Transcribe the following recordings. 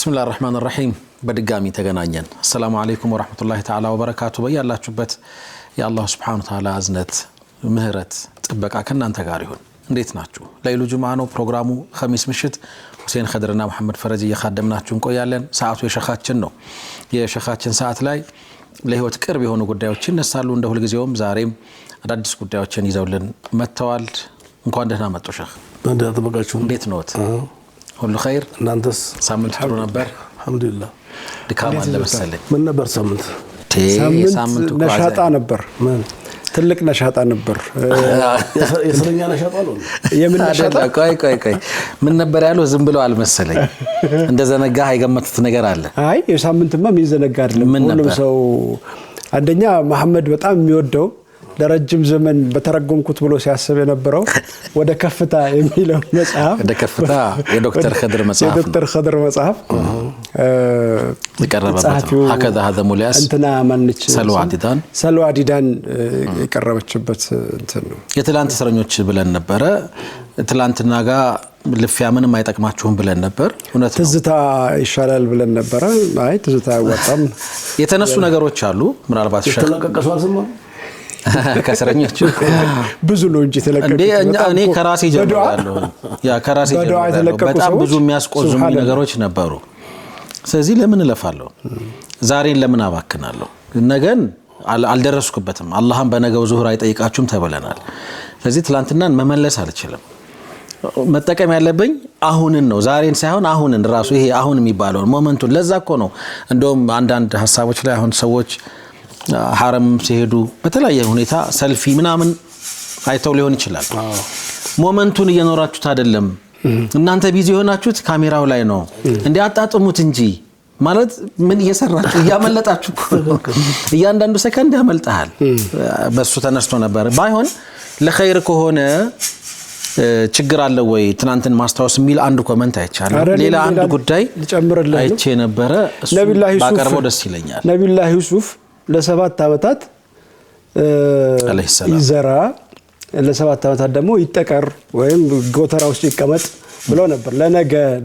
بسم الله الرحمن الرحيم بدقامي تغنانين السلام عليكم ورحمة الله تعالى وبركاته بيا الله شبت يا الله سبحانه وتعالى أزنت مهرت تبقى كنا أنت قاريون እንዴት ናችሁ ለይሉ ጁማዓ ነው ፕሮግራሙ ኸሚስ ምሽት ሁሴን ኸድርና መሐመድ ፈረጂ ያኻደምናችሁ እንቆያለን ሰዓቱ የሸኻችን ነው የሸኻችን ሰዓት ላይ ለህይወት ቅርብ የሆኑ ጉዳዮች ይነሳሉ እንደ ሁሉ ጊዜውም ዛሬም አዳዲስ ጉዳዮችን ይዘውልን መተዋል እንኳን ደህና መጡ ሸኽ እንዴት ተበቃችሁ እንዴት ነዎት ሁሉ ኸይር እናንተስ ሳምንት ጥሩ ነበር አልহামዱሊላህ ድካም አለ መሰለኝ ምን ነበር ሳምንት ነሻጣ ነበር ትልቅ ነሻጣ ነበር የስረኛ ነሻጣ ነው የምን ነሻጣ ቆይ ምን ነበር ያለው ዝም ብለው አልመሰለኝ እንደዘነጋ አይገመቱት ነገር አለ አይ የሳምንትማ ምን ዘነጋ አይደለም ሁሉም ሰው አንደኛ መሐመድ በጣም የሚወደው ለረጅም ዘመን በተረጎምኩት ብሎ ሲያስብ የነበረው ወደ ከፍታ የሚለው መጽሐፍ ወደ ከፍታ የዶክተር ኸድር መጽሐፍ የዶክተር ኸድር መጽሐፍ የቀረበበት هكذا هذا ሙሊያስ እንትና ማንች ሰልዋዲዳን የቀረበችበት እንትን ነው የትላንት እስረኞች ብለን ነበር ትላንትና ጋር ልፍያ ምንም አይጠቅማችሁም ብለን ነበር እውነት ነው ትዝታ ይሻላል ብለን ነበር አይ ትዝታ አይወጣም የተነሱ ነገሮች አሉ ምናልባት ተለቀቀሱ አልሰማም ከስረኞቹ ብዙ ነው እንጂ ተለቀቀ እኔ ከራሴ ጀምራለሁ ያ ከራሴ ጀምራለሁ በጣም ብዙ የሚያስቆዙም ነገሮች ነበሩ ስለዚህ ለምን እለፋለሁ ዛሬን ለምን አባክናለሁ ነገን አልደረስኩበትም አላህም በነገው ዙህር አይጠይቃችሁም ተበለናል ስለዚህ ትላንትናን መመለስ አልችልም መጠቀም ያለብኝ አሁንን ነው ዛሬን ሳይሆን አሁንን ራሱ ይሄ አሁን የሚባለው ሞመንቱን ለዛ እኮ ነው እንደውም አንዳንድ ሐሳቦች ላይ አሁን ሰዎች حرم ሲሄዱ በተለያየ ሁኔታ ሰልፊ ምናምን አይተው ሊሆን ይችላል ሞመንቱን እየኖራችሁት አይደለም እናንተ ቢዚ ሆናችሁት ካሜራው ላይ ነው እንዴ አጣጥሙት እንጂ ማለት ምን እየሰራችሁ ያመለጣችሁ እያንዳንዱ ሰከንድ ያመልጣል በሱ ተነስቶ ነበር ባይሆን ለኸይር ከሆነ ችግር አለ ወይ ትናንትን ማስተዋወስ የሚል አንድ ኮሜንት አይቻለሁ ሌላ አንድ ጉዳይ አይቼ ነበር እሱ ባቀርበው ደስ ይለኛል ነብዩላህ ዩሱፍ ለ7 አመታት ይዘራ ለ7 አመታት ደግሞ ይጠቀር ወይም ጎተራ ውስጥ ይቀመጥ ብሎ ነበር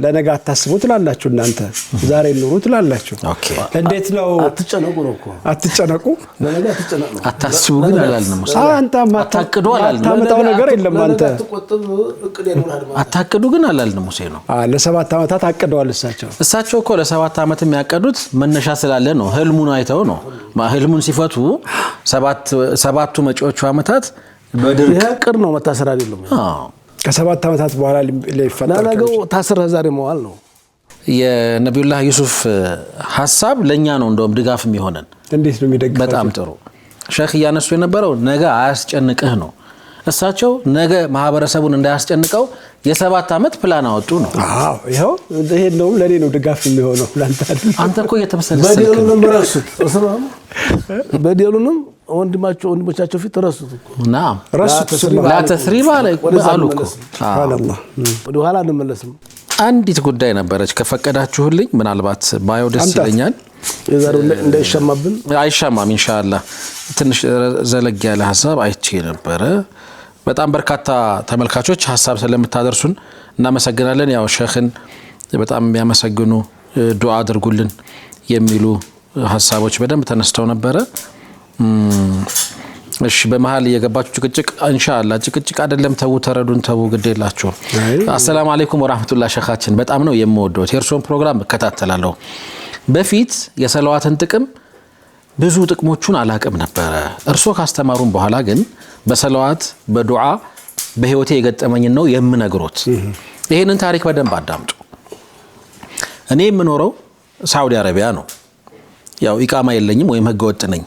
ለነገ አታስቡት ላላችሁ እናንተ ዛሬ ኑሩት ላላችሁ እንዴት ነው አትጨነቁ ነው እኮ አትጨነቁ ለነገ አትጨነቁ አታስቡ ግን አላልንም አንተ አታቅዱ አላልንም አታመጣው ነገር የለም አንተ አታቅዱ ግን አላልንም ሙሴ ነው ለ7 አመታት አቅደዋል እሳቸው እኮ ለ7 አመት የሚያቀዱት መነሻ ስላለ ነው ህልሙን አይተው ነው ህልሙን ሲፈቱ ሰባቱ መጪዎቹ አመታት በድርቅ ቅር ነው መታሰር አይደለም ከ7 አመታት በኋላ ለይፈጠር ለነገው ታስረ ዛሬ መዋል ነው የነብዩላህ ዩሱፍ ሐሳብ ለኛ ነው እንደውም ድጋፍ የሚሆነን እንዴት ነው የሚደግፈው በጣም ጥሩ ሼክ ያነሱ የነበረው ነገ አያስጨንቅህ ነው እሳቸው ነገ ማህበረሰቡን እንዳያስጨንቀው የ7 አመት ፕላን አወጡ ነው አዎ ይሄው ይሄ ነው ለኔ ነው ድጋፍ የሚሆነው አንተ እኮ የተመሰለሰልክ በዲሉንም ረሱት በዲሉንም ወንድሞቻቸው ፊት ረሱት ናም ረሱት ላ ተስሪባ አለይኩም ሱብሃንአላህ ወደ ኋላ እንመለስም አንዲት ጉዳይ ነበረች ከፈቀዳችሁልኝ ምናልባት ባዮ ደስ ይለኛል የዛሬው እንዳይሻማብን አይሻማም ኢንሻአላህ ትንሽ ዘለግ ያለ ሐሳብ አይቼ ነበር በጣም በርካታ ተመልካቾች ሐሳብ ስለምታደርሱን እናመሰግናለን ያው ሼኽን በጣም የሚያመሰግኑ ዱዓ አድርጉልን የሚሉ ሐሳቦች በደንብ ተነስተው ነበር እሺ በመሃል የገባችሁ ጭቅጭቅ ኢንሻአላህ ጭቅጭቅ አይደለም ተረዱን ግዴላችሁ አሰላሙ አለይኩም ወራህመቱላሂ ሼኻችን በጣም ነው የምወደው የርሶን ፕሮግራም እከታተላለሁ በፊት የሰላዋትን ጥቅም ብዙ ጥቅሞቹን አላቀም ነበር እርሶ ካስተማሩን በኋላ ግን በሰላዋት በዱዓ በህይወቴ የገጠመኝ ነው የምነግሮት ይሄንን ታሪክ በደንብ አዳምጡ እኔ የምኖረው ሳውዲ አረቢያ ነው ያው ኢቃማ የለኝም ወይም ህገ ወጥ ነኝ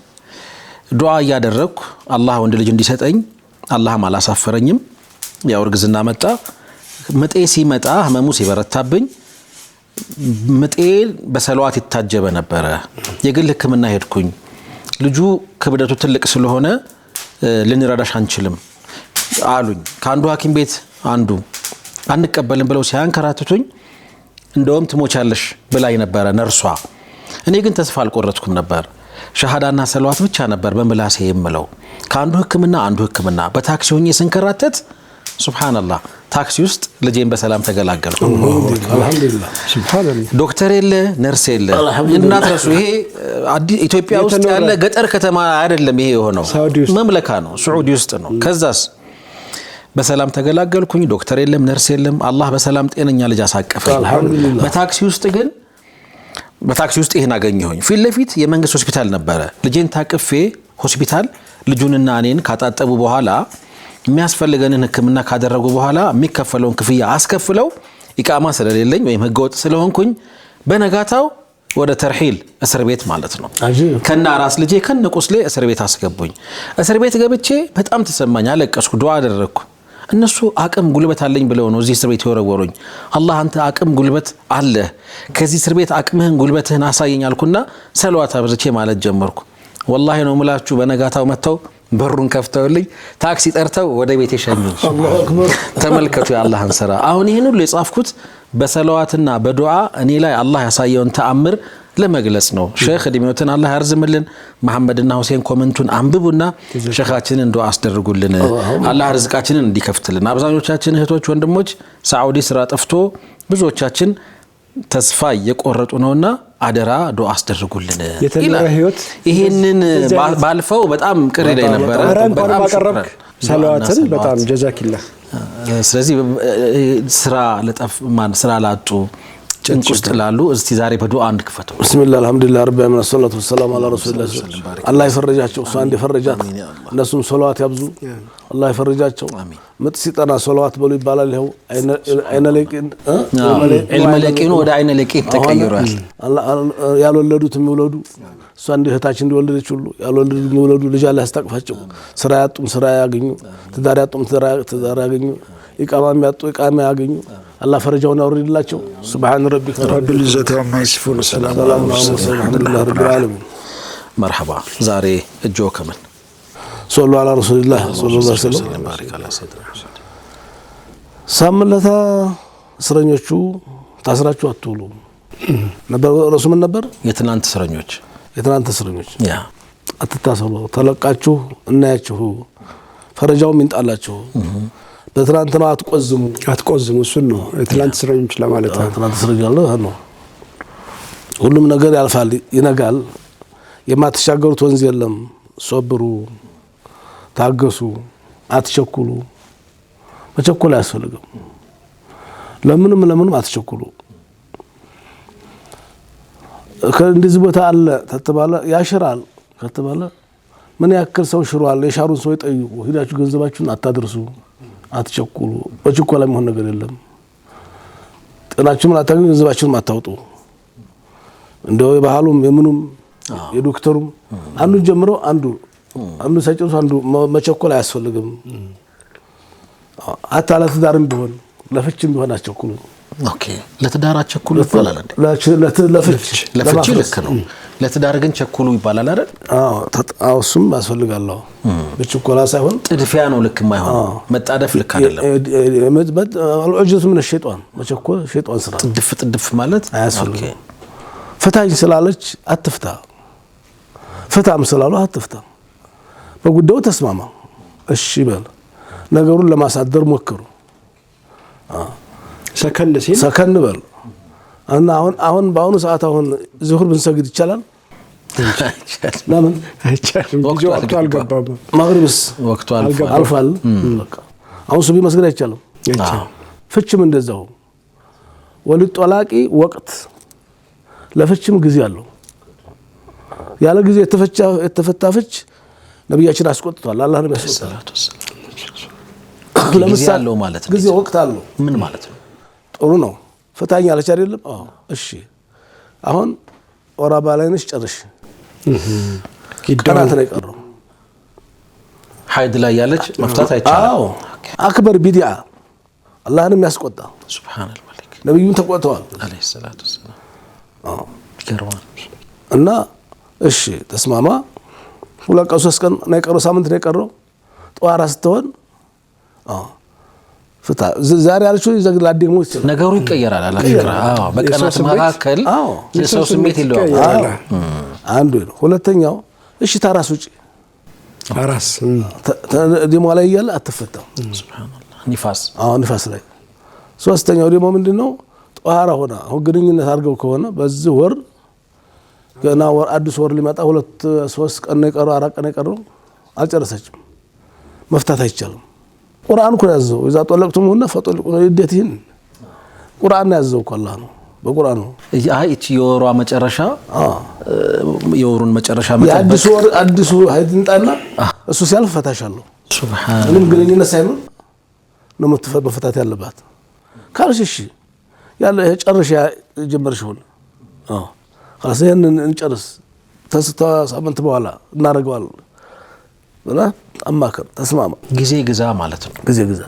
ዱዓ ያደረኩ አላህ ወንድ ልጅ እንዲሰጠኝ አላህም አላሳፈረኝም ያው እርግዝና መጣ ምጤ ሲመጣ ህመሙ ሲበረታብኝ ምጤ በሰላዋት ይታጀበ ነበር የግል ህክምና ሄድኩኝ ልጁ ክብደቱ ትልቅ ስለሆነ ልንረዳሽ አንችልም አሉኝ ካንዱ ሐኪም ቤት አንዱ አንቀበልን ብለው ሲያንከራትቱኝ እንደውም ትሞቻለሽ ብላኝ ነበር ነርሷ እኔ ግን ተስፋ አልቆረጥኩም ነበር ሸሃዳና ሰላዋት ብቻ ነበር በመላሴ የምለው ካንዱ ህክምና አንዱ ህክምና በታክሲ ሆኜ ስንከራተት ሱብሃንአላህ ታክሲ ውስጥ ልጄን በሰላም ተገላገልኩ። አልሐምዱሊላህ ሱብሃንአላህ። ዶክተር የለ ነርስ የለ እናትረሱ። ይሄ ኢትዮጵያ ውስጥ ያለ ገጠር ከተማ አይደለም። ይሄ የሆነው መምለካ ነው፣ ሳዑዲ ውስጥ ነው። ከዛስ በሰላም ተገላገልኩኝ። ዶክተር የለም ነርስ የለም። አላህ በሰላም ጤነኛ ልጅ አሳቀፈኝ። በታክሲ ውስጥ ይሄን አገኘሁኝ። ፊት ለፊት የመንግስት ሆስፒታል ነበረ። ልጄን ታቅፌ ሆስፒታል ልጁንና እኔን ካጣጠቡ በኋላ የሚያስፈልገንን ሕክምና ካደረጉ በኋላ የሚከፈለውን ክፍያ አስከፍለው ኢቃማ ስለሌለኝ ወይም ህገወጥ ስለሆንኩኝ በነጋታው ወደ ተርሂል እስር ቤት ማለት ነው ከና ራስ ልጄ ከነ ቁስሌ እስር ቤት አስገቡኝ። እስር ቤት ገብቼ በጣም ተሰማኝ፣ አለቀስኩ፣ ዱዓ አደረግኩ። እነሱ አቅም ጉልበት አለኝ ብለው ነው እዚህ እስር ቤት የወረወሩኝ። አላህ አንተ አቅም ጉልበት አለ፣ ከዚህ እስር ቤት አቅምህን ጉልበትህን አሳየኝ አልኩና ሰለዋት አብዝቼ ማለት ጀመርኩ። ወላሂ ነው ምላችሁ በነጋታው መተው በሩን ከፍተውልኝ ታክሲ ጠርተው ወደ ቤት የሸኙኝ። አላሁ አክበር። ተመልከቱ የአላህን ስራ። አሁን ይሄን ሁሉ የጻፍኩት በሰለዋትና በዱዓ እኔ ላይ አላህ ያሳየውን ተአምር ለመግለጽ ነው። ሼክ እድሜዎትን አላህ ያርዝምልን። መሐመድና ሁሴን ኮመንቱን አንብቡና ሼኻችንን ዱዓ አስደርጉልን፣ አላህ ርዝቃችንን እንዲከፍትልን። አብዛኞቻችን እህቶች ወንድሞች ሳዑዲ ስራ ጠፍቶ ብዙዎቻችን ተስፋ እየቆረጡ ነውና አደራ ዱዓ አስደርጉልን። የተለየ ህይወት ይሄንን ባልፈው በጣም ቅር ይለኝ ነበር። በጣም አቀረብክ ሰለዋትን በጣም ጀዛኪላህ። ስለዚህ ስራ ላጡ ጭንቅ ውስጥ ላሉ እስቲ ዛሬ በዱዓ እንክፈተው። ቢስሚላህ አልሐምዱሊላህ ረቢል ዓለሚን ወሰላቱ ወሰላሙ ዐላ ረሱሊላህ። አላህ ይፈርጃቸው፣ እሷ እንደፈረጃት እነሱም ሰለዋት ያብዙ፣ አላህ ይፈርጃቸው። ምጥ ሲጠና ሰለዋት በሉ ይባላል። ይኸው አይነ ለቂን ዒልም ለቂን ወደ አይነ ለቂን ተቀይሯል። ያልወለዱት የሚወለዱ እሷ እንደ እህታችን እንደወለደች ሁሉ ያልወለዱ የሚወለዱ ልጅ አላህ ያስታቅፋቸው። ስራ ያጡም ስራ ያገኙ፣ ትዳር ያጡም ትዳር ያገኙ፣ ኢቃማ ያጡ ኢቃማ ያገኙ። አላህ ፈረጃውን ያውርድላቸው። ሱብሃን ረቢከ ረቢል ኢzzati amma yasifun ወሰላሙ ዐላ ሙርሰሊን ወልሐምዱሊላሂ ረቢል ዓለሚን። መርሐባ። ዛሬ እጆ ከመን ሶሉ ዐላ ረሱሊላህ ሰለላሁ ዐለይሂ ወሰለም ባሪክ አላህ ሰድረ ሳምለታ እስረኞቹ ታስራችሁ አትውሉ ነበር። ረሱ ምን ነበር? የትናንት እስረኞች ያ አትታሰሩ፣ ተለቃችሁ እናያችሁ፣ ፈረጃውም ይንጣላችሁ። በትናንትና አትቆዝሙ። እሱን ነው የትናንት እስረኞች ለማለት ነው። ትናንት እስረኞች ነው። ሁሉም ነገር ያልፋል፣ ይነጋል። የማትሻገሩት ወንዝ የለም። ሶብሩ፣ ታገሱ፣ አትቸኩሉ። መቸኮል አያስፈልግም። ለምንም አትቸኩሉ። ከእንደዚህ ቦታ አለ ተተባለ ያሽራል ከተባለ ምን ያክል ሰው ሽሯል? የሻሩን ሰው ይጠይቁ። ሂዳችሁ ገንዘባችሁን አታድርሱ፣ አትቸኩሉ። በችኮላ የሚሆን ነገር የለም። ጤናችሁን አታገኙ፣ ገንዘባችሁን አታውጡ። እንደው የባህሉም የምኑም የዶክተሩም አንዱን ጀምሮ አንዱ ሳይጨርሱ አንዱ መቸኮል አያስፈልግም። አታ ለትዳርም ቢሆን ለፍችም ቢሆን አትቸኩሉ። ኦኬ፣ ለትዳር አትቸኩሉ ይባላል እንዴ? ለፍች ልክ ነው። ለትዳር ግን ቸኩሉ ይባላል አይደል? አዎ፣ እሱም ያስፈልጋል። በችኮላ ሳይሆን ጥድፊያ ነው ልክ የማይሆን መጣደፍ ልክ አይደለም። አልዑጅቱ ምን ሸይጣን መቸኮል ሸይጣን ስራ። ጥድፍ ማለት አያስፈልግም። ፍታኝ ስላለች አትፍታ፣ ፍታም ስላሉ አትፍታ። በጉዳዩ ተስማማ፣ እሺ በል። ነገሩን ለማሳደር ሞክሩ። ሰከን በል እና አሁን በአሁኑ ሰዓት ዙሁር ብንሰግድ ይቻላል? ለምን አይቻልም? ወቅቱ አልገባም። ማግሪብስ ወቅቱ አልፏል። አሁን ሱቢ መስገድ አይቻልም። ፍችም እንደዛው ወልጦላቂ ወቅት ለፍችም ጊዜ አለው። ያለ ጊዜ የተፈታ ፍች ነብያችን አስቆጥቷል። አላህ ነው ያስቆጥቷል። ጊዜ አለው ማለት ነው። ጊዜ ወቅት አለው። ምን ማለት ነው? ጥሩ ነው። ፍታኝ አለች አይደለም? አዎ፣ እሺ። አሁን ወራባ ላይ ነሽ፣ ጨርሽ። ቀናት ነው የቀረው። ሀይድ ላይ ያለች መፍታት አይቻልም። አዎ፣ አክበር ቢዲዓ አላህንም ያስቆጣ። ሱብሃነል መሊክ ነብዩን ተቆጥተዋል አለይሂ ሰላቱ ወሰላም። አዎ፣ ይገርማል። እና እሺ ተስማማ። 2 ቀን 3 ቀን ነው የቀረው፣ ሳምንት ነው የቀረው። ጧራ ስትሆን ፍታ። ዛሬ ያልሽው ይዘግላል፣ ደግሞ ይችላል። ነገሩ ይቀየራል። አላፍቅራ በቀናት መካከል የሰው ስሜት ይለዋል። አንዱ ነው። ሁለተኛው እሺ ታራስ ውጪ፣ ታራስ ደሞ ላይ ያለ አትፈታም። ሱብሃንአላህ። ኒፋስ ላይ ሶስተኛው ደግሞ ምንድነው ጧሃራ ሆና አሁን ግንኙነት አድርገው ከሆነ በዚህ ወር ገና ወር አዲስ ወር ሊመጣ 2-3 ቀን ነው የቀረው 4 ቀን ነው የቀረው አልጨረሰችም መፍታት አይቻልም ቁርአን እኮ ያዘው اذا طلقتموهن فطلقوا عدتهن ቁርአን ያዘው እኮ አላህ ነው በቁርአን ነው እቺ የወሯ መጨረሻ የወሩን መጨረሻ አዲሱ ሀይድንጣና እሱ ሲያልፍ ፈታሻለሁ ሱብሃን ምንም ግንኙነት ሳይኖር ነው መፈታት ያለባት ካልሽ እሺ ያለ ጨርሽ ጀመርሽውን خلاص እንጨርስ ተስታ ሳምንት በኋላ እናረጋዋለን እና አማከር ተስማማ ጊዜ ግዛ ማለት ነው ጊዜ ግዛ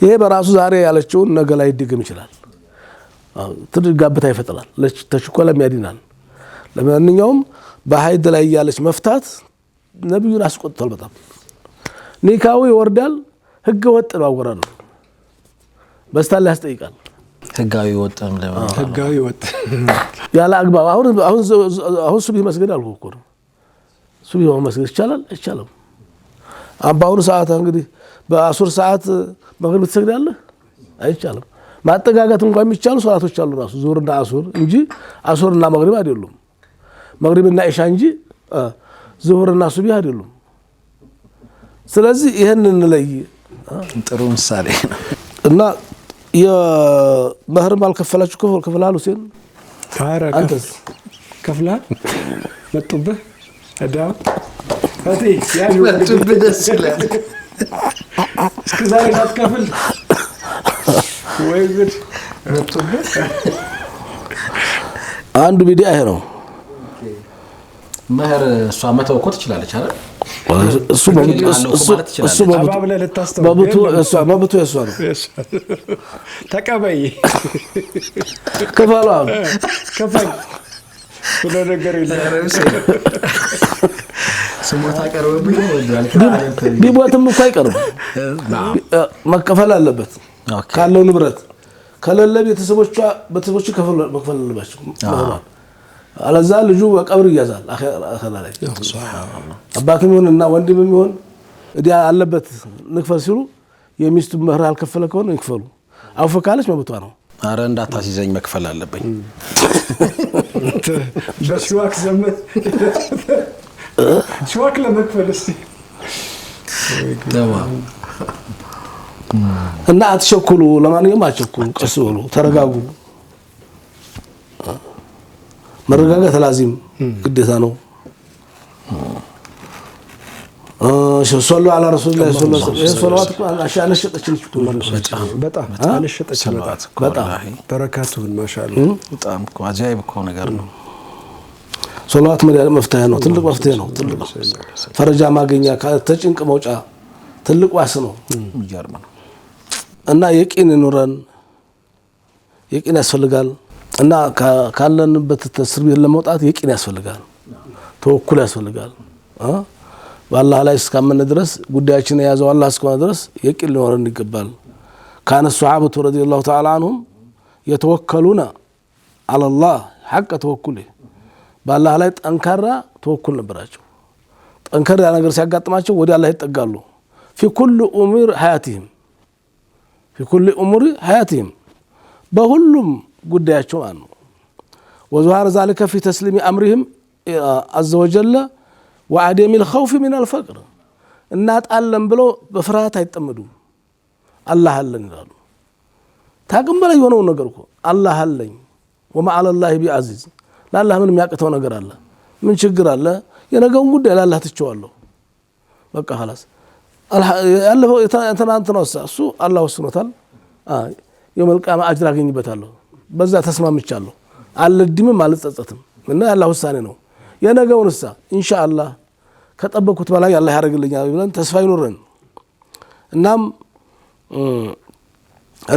ይሄ በራሱ ዛሬ ያለችው ነገ ላይ ይድግም ይችላል ትድጋብታ ይፈጥራል ለተሽኮለም ያዲናል ለማንኛውም በሀይድ ላይ ያለች መፍታት ነብዩን አስቆጥቷል በጣም ኒካው ይወርዳል ህገ ወጥ ነው አወራን በስታል ያስጠይቃል ህጋዊ ወጥም ለማለት ህጋዊ ወጥ ያለ አግባብ አሁን ሱብሂ መስገድ አልኩ እኮ ሱብሂ መስገድ ይቻላል አባውን ሰዓት እንግዲህ በአሱር ሰዓት መግሪብ ትሰግዳለህ አይቻልም ማጠጋጋት እንኳን የሚቻሉ ሶላቶች አሉ ራሱ ዙህርና አሱር እንጂ አሱርና መግሪብ አይደሉም መግሪብና ኢሻ እንጂ ዙህርና ሱብሂ አይደሉም ስለዚህ ይሄንን ለይ ጥሩ ምሳሌ ነው እና የመህር ማልከፈላችሁ ከፍላሉ ሲል አንተስ ከፍላ መጡብህ አዳው አቲ ያዩ መጡብህ ደስ ይላል እስከዛሬ ሳትከፍል ወይ ጉድ መጡብህ አንዱ ቢዲያ ይሄ ነው መህር እሷ መተው እኮ ትችላለች አይደል እሱ መብቱ የእሷ ነው ተቀበይ ከፋሉ ከፋይ ሁሉ ነገር ይላል ስሞታ ቀርበብኝ ወዳል ቢቦትም እኮ አይቀርም መከፈል አለበት ካለው ንብረት ከሌለ ቤተሰቦቹ መክፈል አለባቸው አለዛ ልጁ በቀብር ይያዛል አኺራ ላይ አባቱም ይሁንና ወንድምም ይሁን እዲያ አለበት ንክፈል ሲሉ የሚስቱ መህር አልከፈለ ከሆነ ይክፈሉ አውፈካለች መብቷ ነው አረ እንዳታሲዘኝ መክፈል አለብኝ በሽዋክ ዘመን ሽዋክ ለመክፈል እስቲ ተማም እና አትቸኩሉ ለማንኛውም አትቸኩሉ ቀስ በሉ ተረጋጉ መረጋጋት ላዚም ግዴታ ነው ሶሎ على رسول الله صلى الله عليه وسلم ሶላዋት አሻነ ሸጠችልሽ በጣም አነሸጠች በጣም በረካቱን ማሻአላ በጣም አጃይብ እኮ ነገር ነው ሶላዋት መፍትሄ ነው ትልቅ መፍትሄ ነው ትልቅ ፈረጃ ማግኛ ተጭንቅ መውጫ ትልቅ ዋስ ነው ይገርም ነው እና የቂን ኑረን የቂን ያስፈልጋል እና ካለንበት ተስር ቤት ለመውጣት የቂን ያስፈልጋል ተወኩል ያስፈልጋል በአላህ ላይ እስከምን ድረስ ጉዳያችን ያዘው አላህ እስከሆነ ድረስ የቂን ሊኖረን ይገባል ካነ ሱሐበቱ ረዲየላሁ ተዓላ አንሁም የተወከሉና على الله حق ተወኩል በአላህ ላይ ጠንካራ ተወኩል ነበራቸው ጠንካራ ነገር ሲያጋጥማቸው ወደ አላህ ይጠጋሉ في كل امور حياتهم في كل امور حياتهم በሁሉም ጉዳያቸው አኑ وظهر ذلك في تسليم امرهم عز وجل وعدم الخوف من الفقر እናጣለን ብሎ በፍርሃት አይጠመዱ አላህ አለን ይላሉ ታቅም በላይ የሆነው ነገር እኮ አላህ አለኝ وما على الله بعزيز ለአላህ ምን የሚያቅተው ነገር አለ ምን ችግር አለ የነገውን ጉዳይ ለአላህ ትቸዋለሁ በቃ خلاص ያለፈው የተናንተ ነው እሱ አላህ ወስኖታል يوم القيامه اجر አገኝበታለሁ በዛ ተስማምቻለሁ አልድምም አልጸጸትም እና ያላህ ውሳኔ ነው የነገውንሳ ኢንሻአላህ ከጠበቁት በላይ አላህ ያደርግልኛል ብለን ተስፋ ይኖረን እናም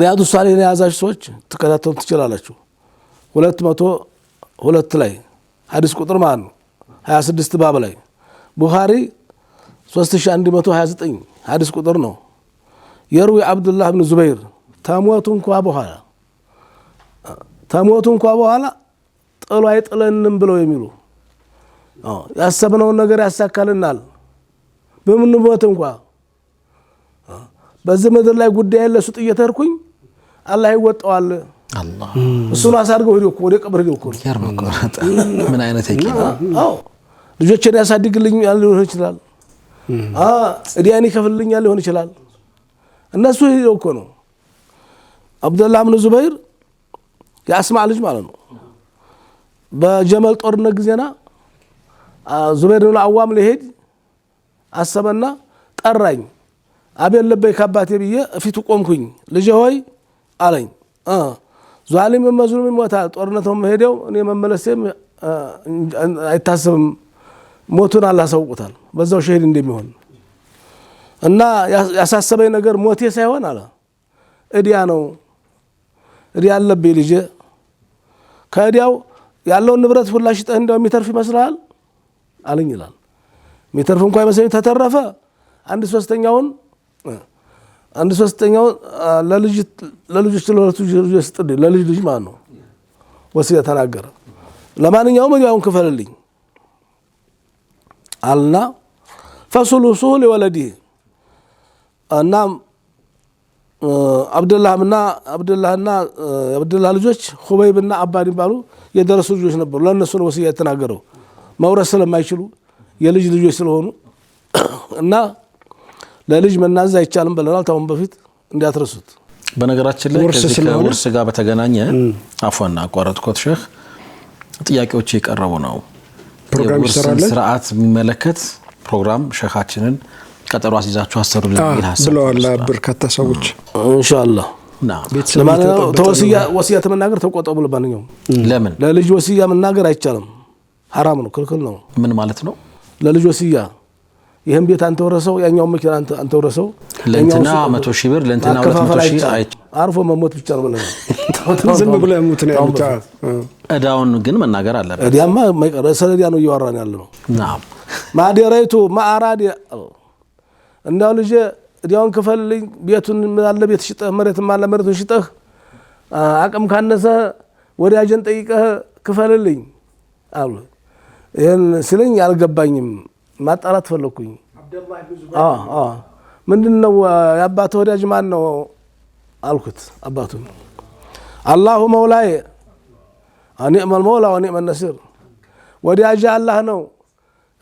ሪያዱ ሷሊሂን ያዛች ሰዎች ተከታተሉ ትችላላችሁ 202 ላይ ሐዲስ ቁጥር ማን 26 ባብ ላይ ቡኻሪ 3129 ሐዲስ ቁጥር ነው يروي عبد الله بن زبير ታሞቱን እንኳ በኋላ ጥሎ አይጥለንም ብለው የሚሉ ያሰብነው ነገር ያሳካልናል በምን ሞት እንኳ በዚህ ምድር ላይ ጉዳይ ያለ ሱጥ እየተርኩኝ አላህ ይወጣዋል። አላህ እሱን አሳርገው ሄዶ ወደ ቀብር ሄዶ ምን አይነት የቂና አዎ ልጆችን ያሳድግልኛል ሊሆን ይችላል። እዲያኒ ከፍልልኛል ሊሆን ይችላል። እነሱ ሄደው እኮ ነው። አብዱላህ ብን ዙበይር የአስማ ልጅ ማለት ነው። በጀመል ጦርነት ጊዜና ዙበይር ብን አዋም ሊሄድ አሰበና ጠራኝ። አቤል ለበይ ካባቴ ብዬ ፊቱ ቆምኩኝ። ልጄ ሆይ አለኝ ዛሊም መዝሉም ይሞታል። ጦርነት ነው መሄደው እኔ መመለሴም አይታሰብም። ሞቱን አላህ ሰውቁታል በዛው ሸሂድ እንደሚሆን እና ያሳሰበኝ ነገር ሞቴ ሳይሆን አለ እዲያ ነው። እዲያ አለብኝ ልጄ ከእዲያው ያለውን ንብረት ሁላ ሽጠህ እንደው የሚተርፍ ይመስልሃል አለኝ ይላል። የሚተርፍ እንኳን አይመስለኝ። ተተረፈ አንድ ሶስተኛውን ለልጆች ለልጅ ልጅ ማለት ነው ወሲያ ተናገረ። ለማንኛውም እዲያውን ክፈልልኝ አልና ፈሱሉሱ ሊወለዲህ እና አብዱላህና የአብዱላህ ልጆች ሁበይብና አባድ ይባሉ የደረሱ ልጆች ነበሩ። ለእነሱ ነው ወሲያ የተናገረው መውረስ ስለማይችሉ የልጅ ልጆች ስለሆኑ እና ለልጅ መናዘዝ አይቻልም ብለናል ታውን በፊት እንዲያትረሱት። በነገራችን ላይ ከውርስ ጋር በተገናኘ አፏና አቋረጥኩት ሼህ ጥያቄዎች የቀረቡ ነው። የውርስን ስርዓት የሚመለከት ፕሮግራም ሼኻችንን ቀጠሮ አስይዛችሁ አሰሩልን ይል ሐሳብ ብለዋል በርካታ ሰዎች ኢንሻአላህ። ለማንኛውም ወሲያ ተመናገር ተቆጠቡ። ለማንኛውም ለምን ለልጅ ወሲያ መናገር አይቻልም፣ ሐራም ነው፣ ክልክል ነው። ምን ማለት ነው? ለልጅ ወሲያ ይሄን ቤት አንተ ወረሰው ያኛው መኪና አንተ ወረሰው ለእንትና 100 ሺህ ብር ለእንትና 200 ሺህ አርፎ መሞት ብቻ ነው ብለህ ዝም ብለህ ሙት ነው ያሉት። እዳውን ግን መናገር አለበት። እዳማ ማይቀር ሰለዲያ ነው እያወራን ያለው። ናም ማዲራይቱ ማአራዲ እንዳው ልጅ እዳውን ክፈልልኝ ቤቱን ማለ ቤት ሽጠህ መሬት ማለ መሬቱን ሽጠህ አቅም ካነሰ ወዳጀን ጠይቀህ ክፈልልኝ አሉ። ይሄን ሲለኝ አልገባኝም። ማጣራት ፈለኩኝ። ምንድነው ያባቱ ወዳጅ ማን ነው አልኩት። አባቱ አላሁ መውላዬ አኒዕመል መውላ ወኒዕመል ነሲር ወዳጅ አላህ ነው፣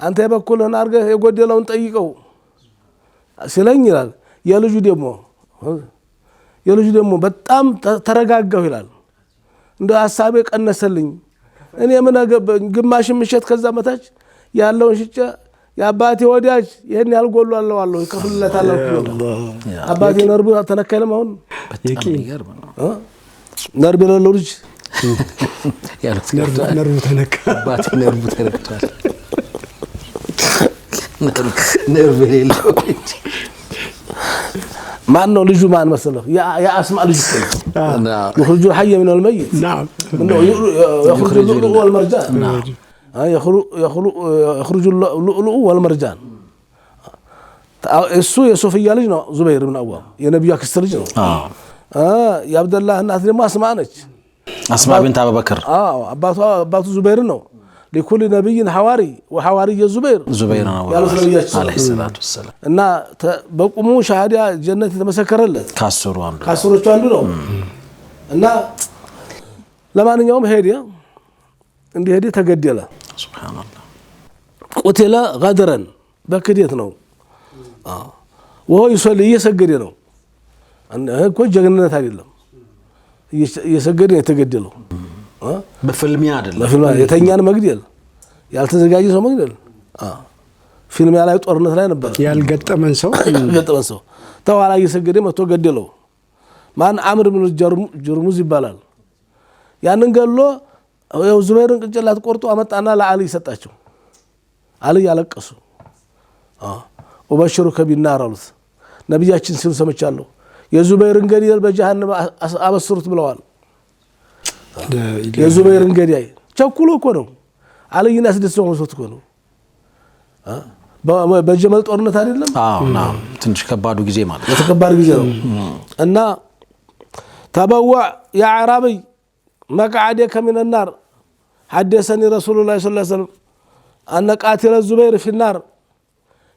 አንተ የበኩልህን አድርገህ የጎደለውን ጠይቀው ሲለኝ ይላል። የልጁ ደግሞ በጣም ተረጋጋሁ ይላል። እንደ ሐሳቤ ቀነሰልኝ። እኔ ምን አገባኝ ግማሽ ምሸት ከዛ መታች ያለውን ሽጬ የአባቴ ወዳጅ ይሄን ያህል ጎሎ አለው ይከፍልለታል አልኩ። አባቴ ነርቡ ተነካይለም አሁን በጣም ይገርም ነው። ነርብ የሌለው ልጅ ያሉት ነርቡ ተነካ። አባቴ ነርቡ ተነክቷል። ነርብ የሌለው ልጅ ማን ነው? ልጁ ማን መሰለህ? የአስማ ልጅ ነው። يخرج الحي من الميت نعم يخرج اللؤلؤ والمرجان يخرج اللؤلؤ والمرجان እሱ የሶፊያ ልጅ ነው። ዙበይር ብን አዋም የነብዩ አክስት ልጅ ነው። የአብደላህ እናት ደግሞ አስማ ነች። አስማ ቢንት አቡበክር አባቱ ዙበይር ነው። لكل نبي حواري وحواري زبير ነው አለይሂ ሰላቱ ወሰለም እና በቁሙ ሻሃዳ ጀነት የተመሰከረለት ካስሮቹ አንዱ ነው። እና ለማንኛውም ሄደ ተገደለ። ሱብሃንአላህ ቁትለ غدرا በክደት ነው። ወሆ ይሰል እየሰገደ ነው። እኮ ጀግንነት አይደለም፣ እየሰገደ የተገደለው በፍልሚያ አይደለም። በፍልሚያ የተኛን መግደል፣ ያልተዘጋጀ ሰው መግደል። ፊልሚያ ላይ ጦርነት ላይ ነበር። ያልገጠመን ሰው ተዋላ እየሰገደ መጥቶ ገደለው። ማን አምር ብን ጀርሙዝ ይባላል። ያንን ገሎ ያው ዙበይርን ቅንጭላት ቆርጦ አመጣና ለአሊ ሰጣቸው። አሊ ያለቀሱ ወበሽሩከ ቢናር አሉት። ነብያችን ሲሉ ሰምቻለሁ የዙበይርን ገድል በጀሃነም አበስሩት ብለዋል። የዙበይርን ገዳይ ቸኩሎ እኮ ነው አልይና ስድስተው መስሎት እኮ ነው። በጀመል ጦርነት አይደለም? አዎ ትንሽ ከባዱ ጊዜ ማለት ነው። የተከባዱ ጊዜ ነው። እና ተበዋ ያ አራቢ መቅዓደከ ሚን النار حدثني رسول الله صلى الله عليه وسلم أن قاتل الزبير في النار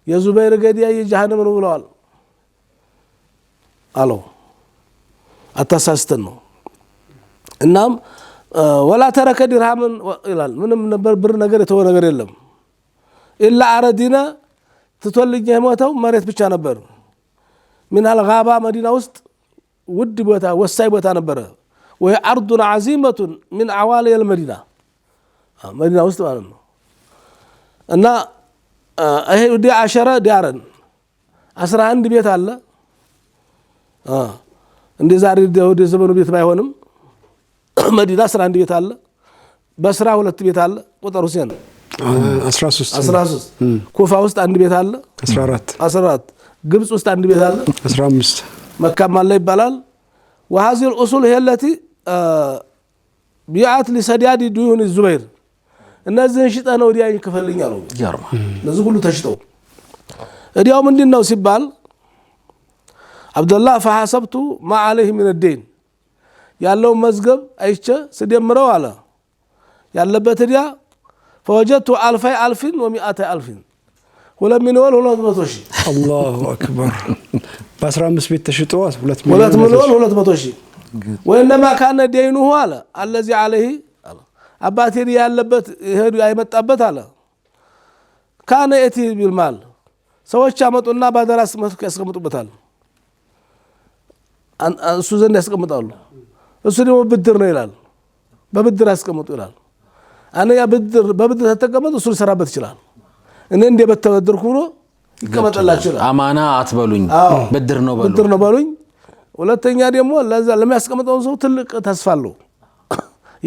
የዙበይር ገዳይ የጀሃነም ነው ብለዋል። አለው አታሳስተን ነው እናም ወላ ተረከ ድርሃምን ይላል ምንም ነበር ብር ነገር የተወ ነገር የለም ኢላ አረዲና ትቶልኝ የሞተው መሬት ብቻ ነበር ምን አልጋባ መዲና ውስጥ ውድ ቦታ ወሳይ ቦታ ነበር ወይ አርዱን عظيمه من عوالي المدينه መዲና ውስጥ ማለት ነው እና ይሄ ወዲ 10 ዲያረን 11 ቤት አለ እንደ ዛሬ ወደ ዘመኑ ቤት ባይሆንም መዲና 11 ቤት አለ በስራ 2 ቤት አለ ቁጥሩ ሲን 13 ኩፋ ውስጥ 1 ቤት አለ 14 ግብጽ ውስጥ 1 ቤት አለ 15 መካም አለ ይባላል وهذه الاصول هي التي بيعت لسداد ديون الزبير እነዚህ ሽጣ ነው ዲያኝ ከፈልኛ ነው ያርማ ለዚህ ሁሉ ተሽጠው እዲያው ምንድነው ሲባል አብዱላህ فحسبت ما عليه من الدين ያለው መዝገብ አይቼ ስደምረው አለ ያለበት ዲያ فوجدت 1000 و100000 2 ሚሊዮን 200 ሺህ الله اكبر በ15 ቤት ተሽጦ 2 ሚሊዮን 200 ሺህ وانما كان دينه على الذي عليه አባቴ ያለበት ይሄዱ አይመጣበት አለ ካነ እቲ ቢልማል ሰዎች አመጡና ባደራስ መስክ ያስቀምጡበታል እሱ ዘንድ ያስቀምጣሉ እሱ ደግሞ ብድር ነው ይላል በብድር ያስቀምጡ ይላል አነ ያ ብድር በብድር ተተቀመጡ እሱ ሊሰራበት ይችላል እኔ እንደ በተበድርኩ ነው ይቀመጥላችሁ ይላል አማና አትበሉኝ ብድር ነው በሉኝ ሁለተኛ ደግሞ ለዛ ለሚያስቀምጠው ሰው ትልቅ ተስፋ አለው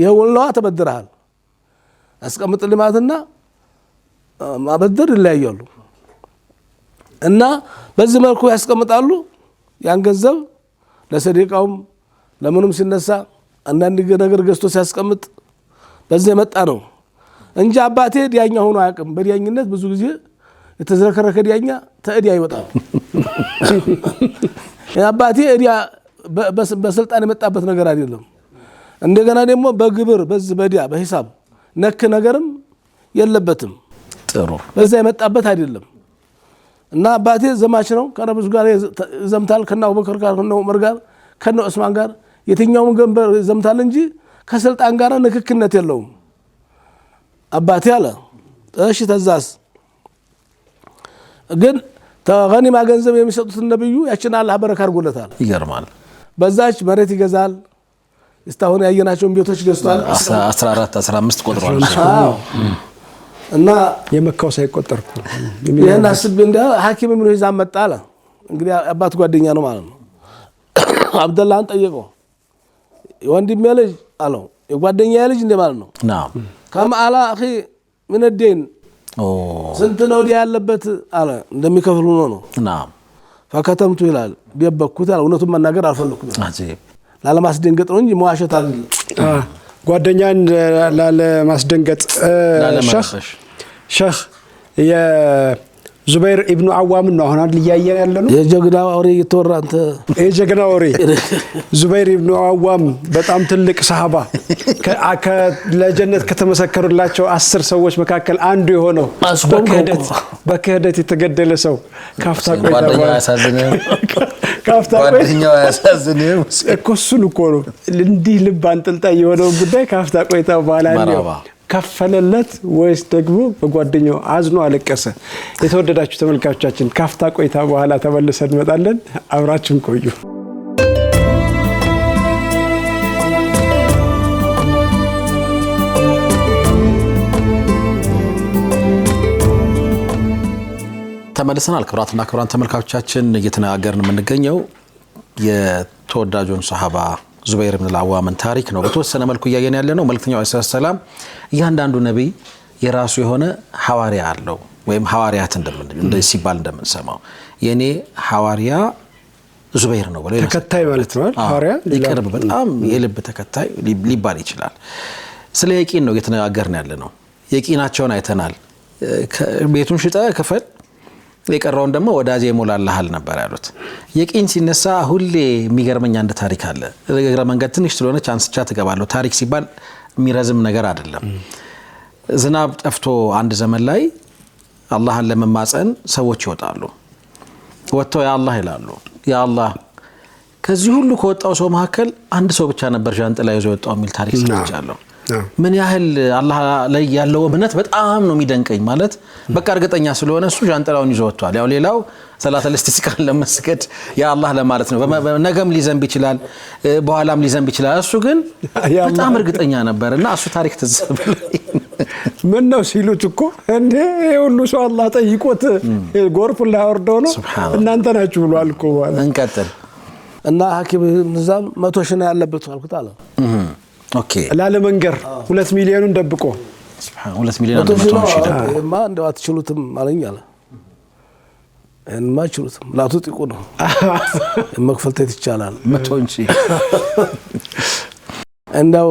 ይሄውልዋ ተበድረሃል አስቀምጥልኝ ማለትና ማበደር ይለያያሉ እና በዚህ መልኩ ያስቀምጣሉ ያን ገንዘብ ለሰደቃውም ለምንም ሲነሳ አንዳንድ ነገር ገዝቶ ሲያስቀምጥ በዚህ የመጣ ነው እንጂ አባቴ ዲያኛ ሆኖ አያውቅም በዲያኝነት ብዙ ጊዜ የተዘረከረከ ዲያኛ ተእዲያ ይወጣል አባቴ እዲያ በስልጣን የመጣበት ነገር አይደለም እንደገና ደግሞ በግብር በዚህ በዲያ በሂሳብ ነክ ነገርም የለበትም ጥሩ በዛ የመጣበት አይደለም እና አባቴ ዘማች ነው ከነብዩ ጋር ዘምታል ከነ አቡበከር ጋር ከነ ዑመር ጋር ከነ ዑስማን ጋር የትኛውም ገንበር ዘምታል እንጂ ከስልጣን ጋር ንክክነት የለውም አባቴ አለ እሺ ተዛስ ግን ተገኒማ ገንዘብ የሚሰጡት ነብዩ ያችን አላህ በረካ አድርጎለታል ይገርማል በዛች መሬት ይገዛል እስታሁን ያየናቸው ቤቶች ገዝቷል 14 15 ቆጥሯል እና የመካው ሳይቆጠርኩ የና ስብ እንደ ሐኪም ምን ይዛም መጣለ እንግዲህ አባት ጓደኛ ነው ማለት ነው አብደላህን ጠየቀው ወንድሜ ልጅ አለው የጓደኛ ልጅ እንደ ማለት ነው ናም ከማ አላ اخي من الدين ስንት ነው ያለበት አለ እንደሚከፍሉ ነው ናም ፈከተምቱ ይላል ደበኩት አለ እውነቱን መናገር አልፈለኩም አጂብ ላለማስደንገጥ ነው እንጂ መዋሸት አይደለም ጓደኛን ላለማስደንገጥ ሸህ የዙበይር ኢብኑ አዋም ነው አሁን ልያየን ያለ ነው የጀግና ወሬ እየተወራ አንተ የጀግና ወሬ ዙበይር ኢብኑ አዋም በጣም ትልቅ ሰሃባ ለጀነት ከተመሰከሩላቸው 10 ሰዎች መካከል አንዱ የሆነው በክህደት የተገደለ ሰው ካፍታ ጓደኛው ያሳዝነው እኮሱን እኮ ነው እንዲህ ልብ አንጠልጣይ የሆነው ጉዳይ ካፍታ ቆይታ በኋላ ነው ከፈለለት ወይስ ደግሞ በጓደኛው አዝኖ አለቀሰ የተወደዳችሁ ተመልካቾቻችን ካፍታ ቆይታ በኋላ ተመልሰን እንመጣለን አብራችሁን ቆዩ ተመልሰናል ክብራትና ክብራን ተመልካቾቻችን እየተነጋገርን የምንገኘው የተወዳጁን ሱሐባ ዙበይር ኢብኑ አልዓዋምን ታሪክ ነው በተወሰነ መልኩ እያየን ያለ ነው መልእክተኛው ሰለላሁ ዐለይሂ ወሰለም እያንዳንዱ ነብይ የራሱ የሆነ ሐዋሪያ አለው ወይም ሐዋሪያት እንደዚህ ሲባል እንደምንሰማው የኔ ሐዋሪያ ዙበይር ነው ብለው ተከታይ ማለት ነው ሐዋሪያ ይቀርብ በጣም የልብ ተከታይ ሊባል ይችላል ስለ የቂን ነው እየተነጋገርን ያለ ነው የቂናቸውን አይተናል ቤቱን ሽጣ ከፈል የቀረውን ደግሞ ወዳጄ ይሞላልሃል ነበር ያሉት የቂን ሲነሳ ሁሌ የሚገርመኛ እንደ ታሪክ አለ ለግራ መንገድ ትንሽ ስለሆነ ቻንስቻ ተገባለው ታሪክ ሲባል የሚረዝም ነገር አይደለም ዝናብ ጠፍቶ አንድ ዘመን ላይ አላህን ለመማፀን ሰዎች ይወጣሉ ወጥተው ያ አላህ ይላሉ ያ አላህ ከዚህ ሁሉ ከወጣው ሰው መካከል አንድ ሰው ብቻ ነበር ጃንጥላ ይዞ የወጣው የሚል ታሪክ ሰምቻለሁ። ምን ያህል አላህ ላይ ያለው እምነት በጣም ነው የሚደንቀኝ። ማለት በቃ እርግጠኛ ስለሆነ እሱ ጃንጥላውን ይዞ ወጥቷል። ያው ሌላው ሰላተል ኢስቲስቃን ለመስገድ ያ አላህ ለማለት ነው። ነገም ሊዘንብ ይችላል፣ በኋላም ሊዘንብ ይችላል። እሱ ግን በጣም እርግጠኛ ነበርና እሱ ታሪክ ተዘብለኝ ምን ነው ሲሉት እኮ እንዴ ሁሉ ሰው አላህ ጠይቆት ጎርፉን ላወርደው ነው እናንተ ናችሁ ብሏል እኮ ማለት። እንቀጥል እና ሐኪም ንዛም 100 ሺህ ነው ያለበት አልኩት አለ። ኦኬ ላለ መንገር 2 ሚሊዮኑን ደብቆ ሱብሃን 2 ሚሊዮን 100 ሺህ ደብቆ እንደው አትችሉትም አለኝ አለ። እንማ አትችሉትም ላትጥቁ ነው መክፈልት ይቻላል 100 ሺህ እንደው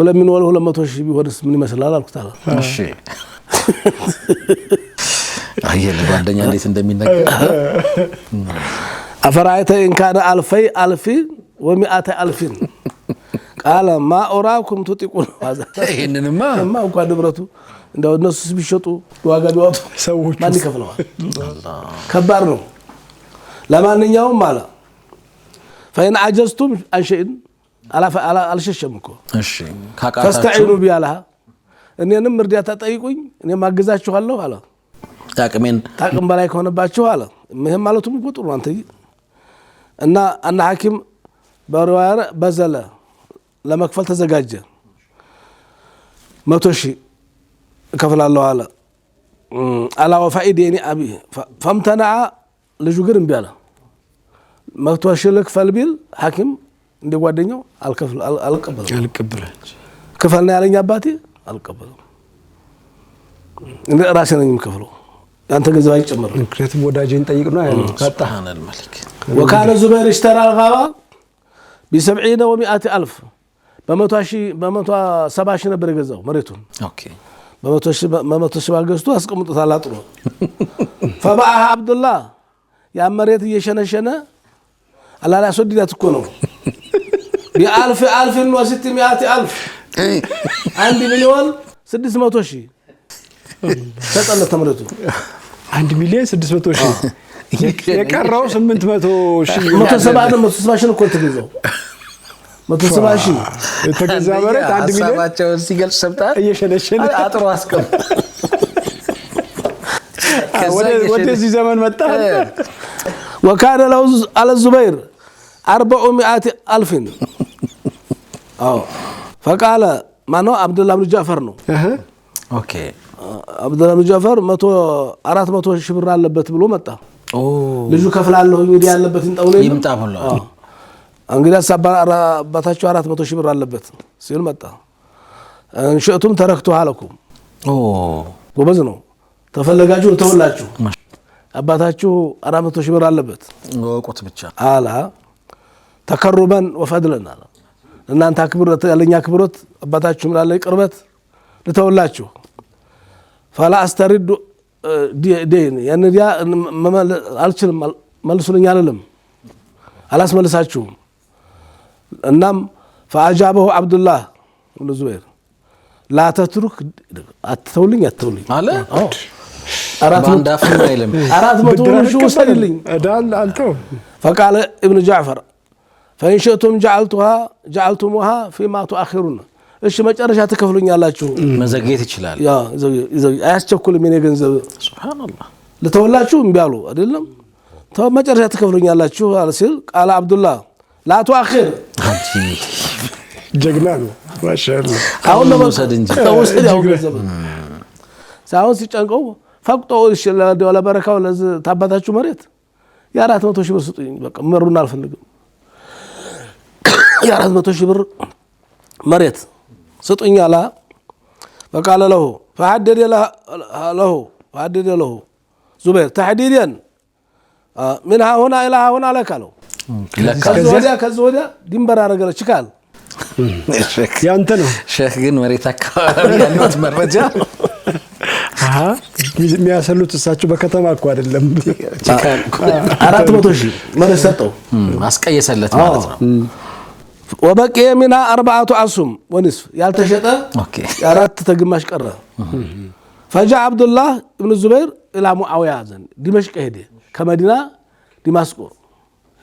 2 ሚሊዮን 200 ሺህ ቢሆንስ ምን ይመስላል አልኩት አለ። እሺ አየለ ጓደኛ እንዴት እንደሚነገር أفرأيت إن كان 2000 و100 ألف قال ما أراكم تطيقون هذا إنما ما هو قاعد براتو እንደው እነሱስ ቢሸጡ ዋጋ ቢወጡ ሰዎች ማን ይከፍለዋል? ከባድ ነው። ለማንኛውም አለ فإن عجزتم عن شيء አልሸሸም እኮ እሺ ካቃታችሁ فاستعينوا بيالها እኔንም እርዳታ ጠይቁኝ እኔም አግዛችኋለሁ አለ። ታቅም በላይ ከሆነባችሁ አለ ምህም ማለቱም ቁጥሩ ነው አንተ እና አና ሐኪም በሪዋያ በዘለ ለመክፈል ተዘጋጀ 100 ሺህ ከፍላለሁ አለ አላ ወፋኢዲኒ አቢ ፈምተና ልጁ ግን እምቢ አለ 100 ሺህ ልክፈል ቢል ሐኪም እንደ ጓደኛው አልቀበለም ክፈልና ያለኝ አባቴ አልቀበለም እንደ ራሴ ነኝ የምከፍለው አንተ ገንዘብ አይጨምር ምክንያቱም ወዳጄን ጠይቅ ነው ያለው ሱብሃን الملك وكان الزبير اشترى الغابة ب70 و100 ألف በ170 ሺህ ነበር የገዛው መሬቱን። ኦኬ በ100 ሺህ ባገዝቶ አስቀምጦታል አጥሮ فباعها عبد الله ያ መሬት እየሸነሸነ አላህ ያስወድዳት እኮ ነው ب1000 و600 ألف 1 ሚሊዮን 600 ሺህ ተጠለ ተመረቱ 1 ሚሊዮን 600 ሺህ የቀረው 800 ሺህ 170 ሺህ እኮ ተገዛው 170 ሺህ የተገዛ መሬት 1 ሚሊዮን ሀሳባቸውን ሲገልጽ ሰምተሃል እየሸነሸነ አጥሮ አስቀም ወደዚህ ዘመን መጣ وكان له على الزبير 400 ألف فقال ما نو عبد الله بن جعفر ነው ኦኬ عبد الله بن جعفر 400 ሺህ ብር አለበት ብሎ መጣ። ልጁ ከፍላለሁ እንግዲህ ያለበት እንጣውለ ይምጣ ብሎ እንግዲህ አባታቸው 400 ሺህ ብር አለበት ሲል መጣ። እንሸቱም ተረክቶ አለኩም ጎበዝ ነው ተፈለጋችሁ ተወላችሁ አባታችሁ 400 ሺህ ብር አለበት ወቁት ብቻ አላ ተከሩበን ወፈድለና እናንተ አክብሮት ያለኛ አክብሮት አባታችሁ ምን አለ ቅርበት ለተወላችሁ فلا استرد دين يعني يا አልችልም መልሱልኝ አለለም አላስመልሳችሁም እናም فاجابه عبد الله بن زبير لا تترك አትተውልኝ አለ አራት መቶ ሺህ ወሰድልኝ ዳል አንተው فقال ابن جعفر فإن شئتم جعلتموها فيما تؤخرون እሺ መጨረሻ ተከፍሉኛላችሁ መዘግየት ይችላል ያ አያስቸኩልም የኔ ገንዘብ ሱብሃንአላህ ለተወላችሁ እምቢ አሉ አይደለም መጨረሻ ተከፍሉኛላችሁ አለ ሲል ቃል አብዱላህ لا تؤخر ጀግና ነው ማሻአላህ አሁን ነው ወሰድ እንጂ ተወሰድ ያው ገንዘብ ሳውን ሲጨንቀው ፈቅጦ ወለ በረካው ለዚ ታባታችሁ መሬት የ400 ሺህ ብር ስጡኝ በቃ መሩን አልፈልግም የ400 ሺህ ብር መሬት ስጡኝ አላ فقال له فحدد له زبير تحديدا منها هنا الى هنا لك له ከዚህ ወዲያ ድንበር አረገለ ይችላል ያንተ ነው ሼክ ግን መሬት አካባቢ ያሉት መረጃ የሚያሰሉት እሳቸው በከተማ እኮ አይደለም 400 ሺህ መሬት ሰጠው አስቀየሰለት ማለት ነው وبقي منها 4 عصم ونصف ያልተሸጠ አራት ተግማሽ ቀረ فجاء عبد الله بن الزبير الى معاويه زن دمشق ሄደ ከመዲና ዲማስቆ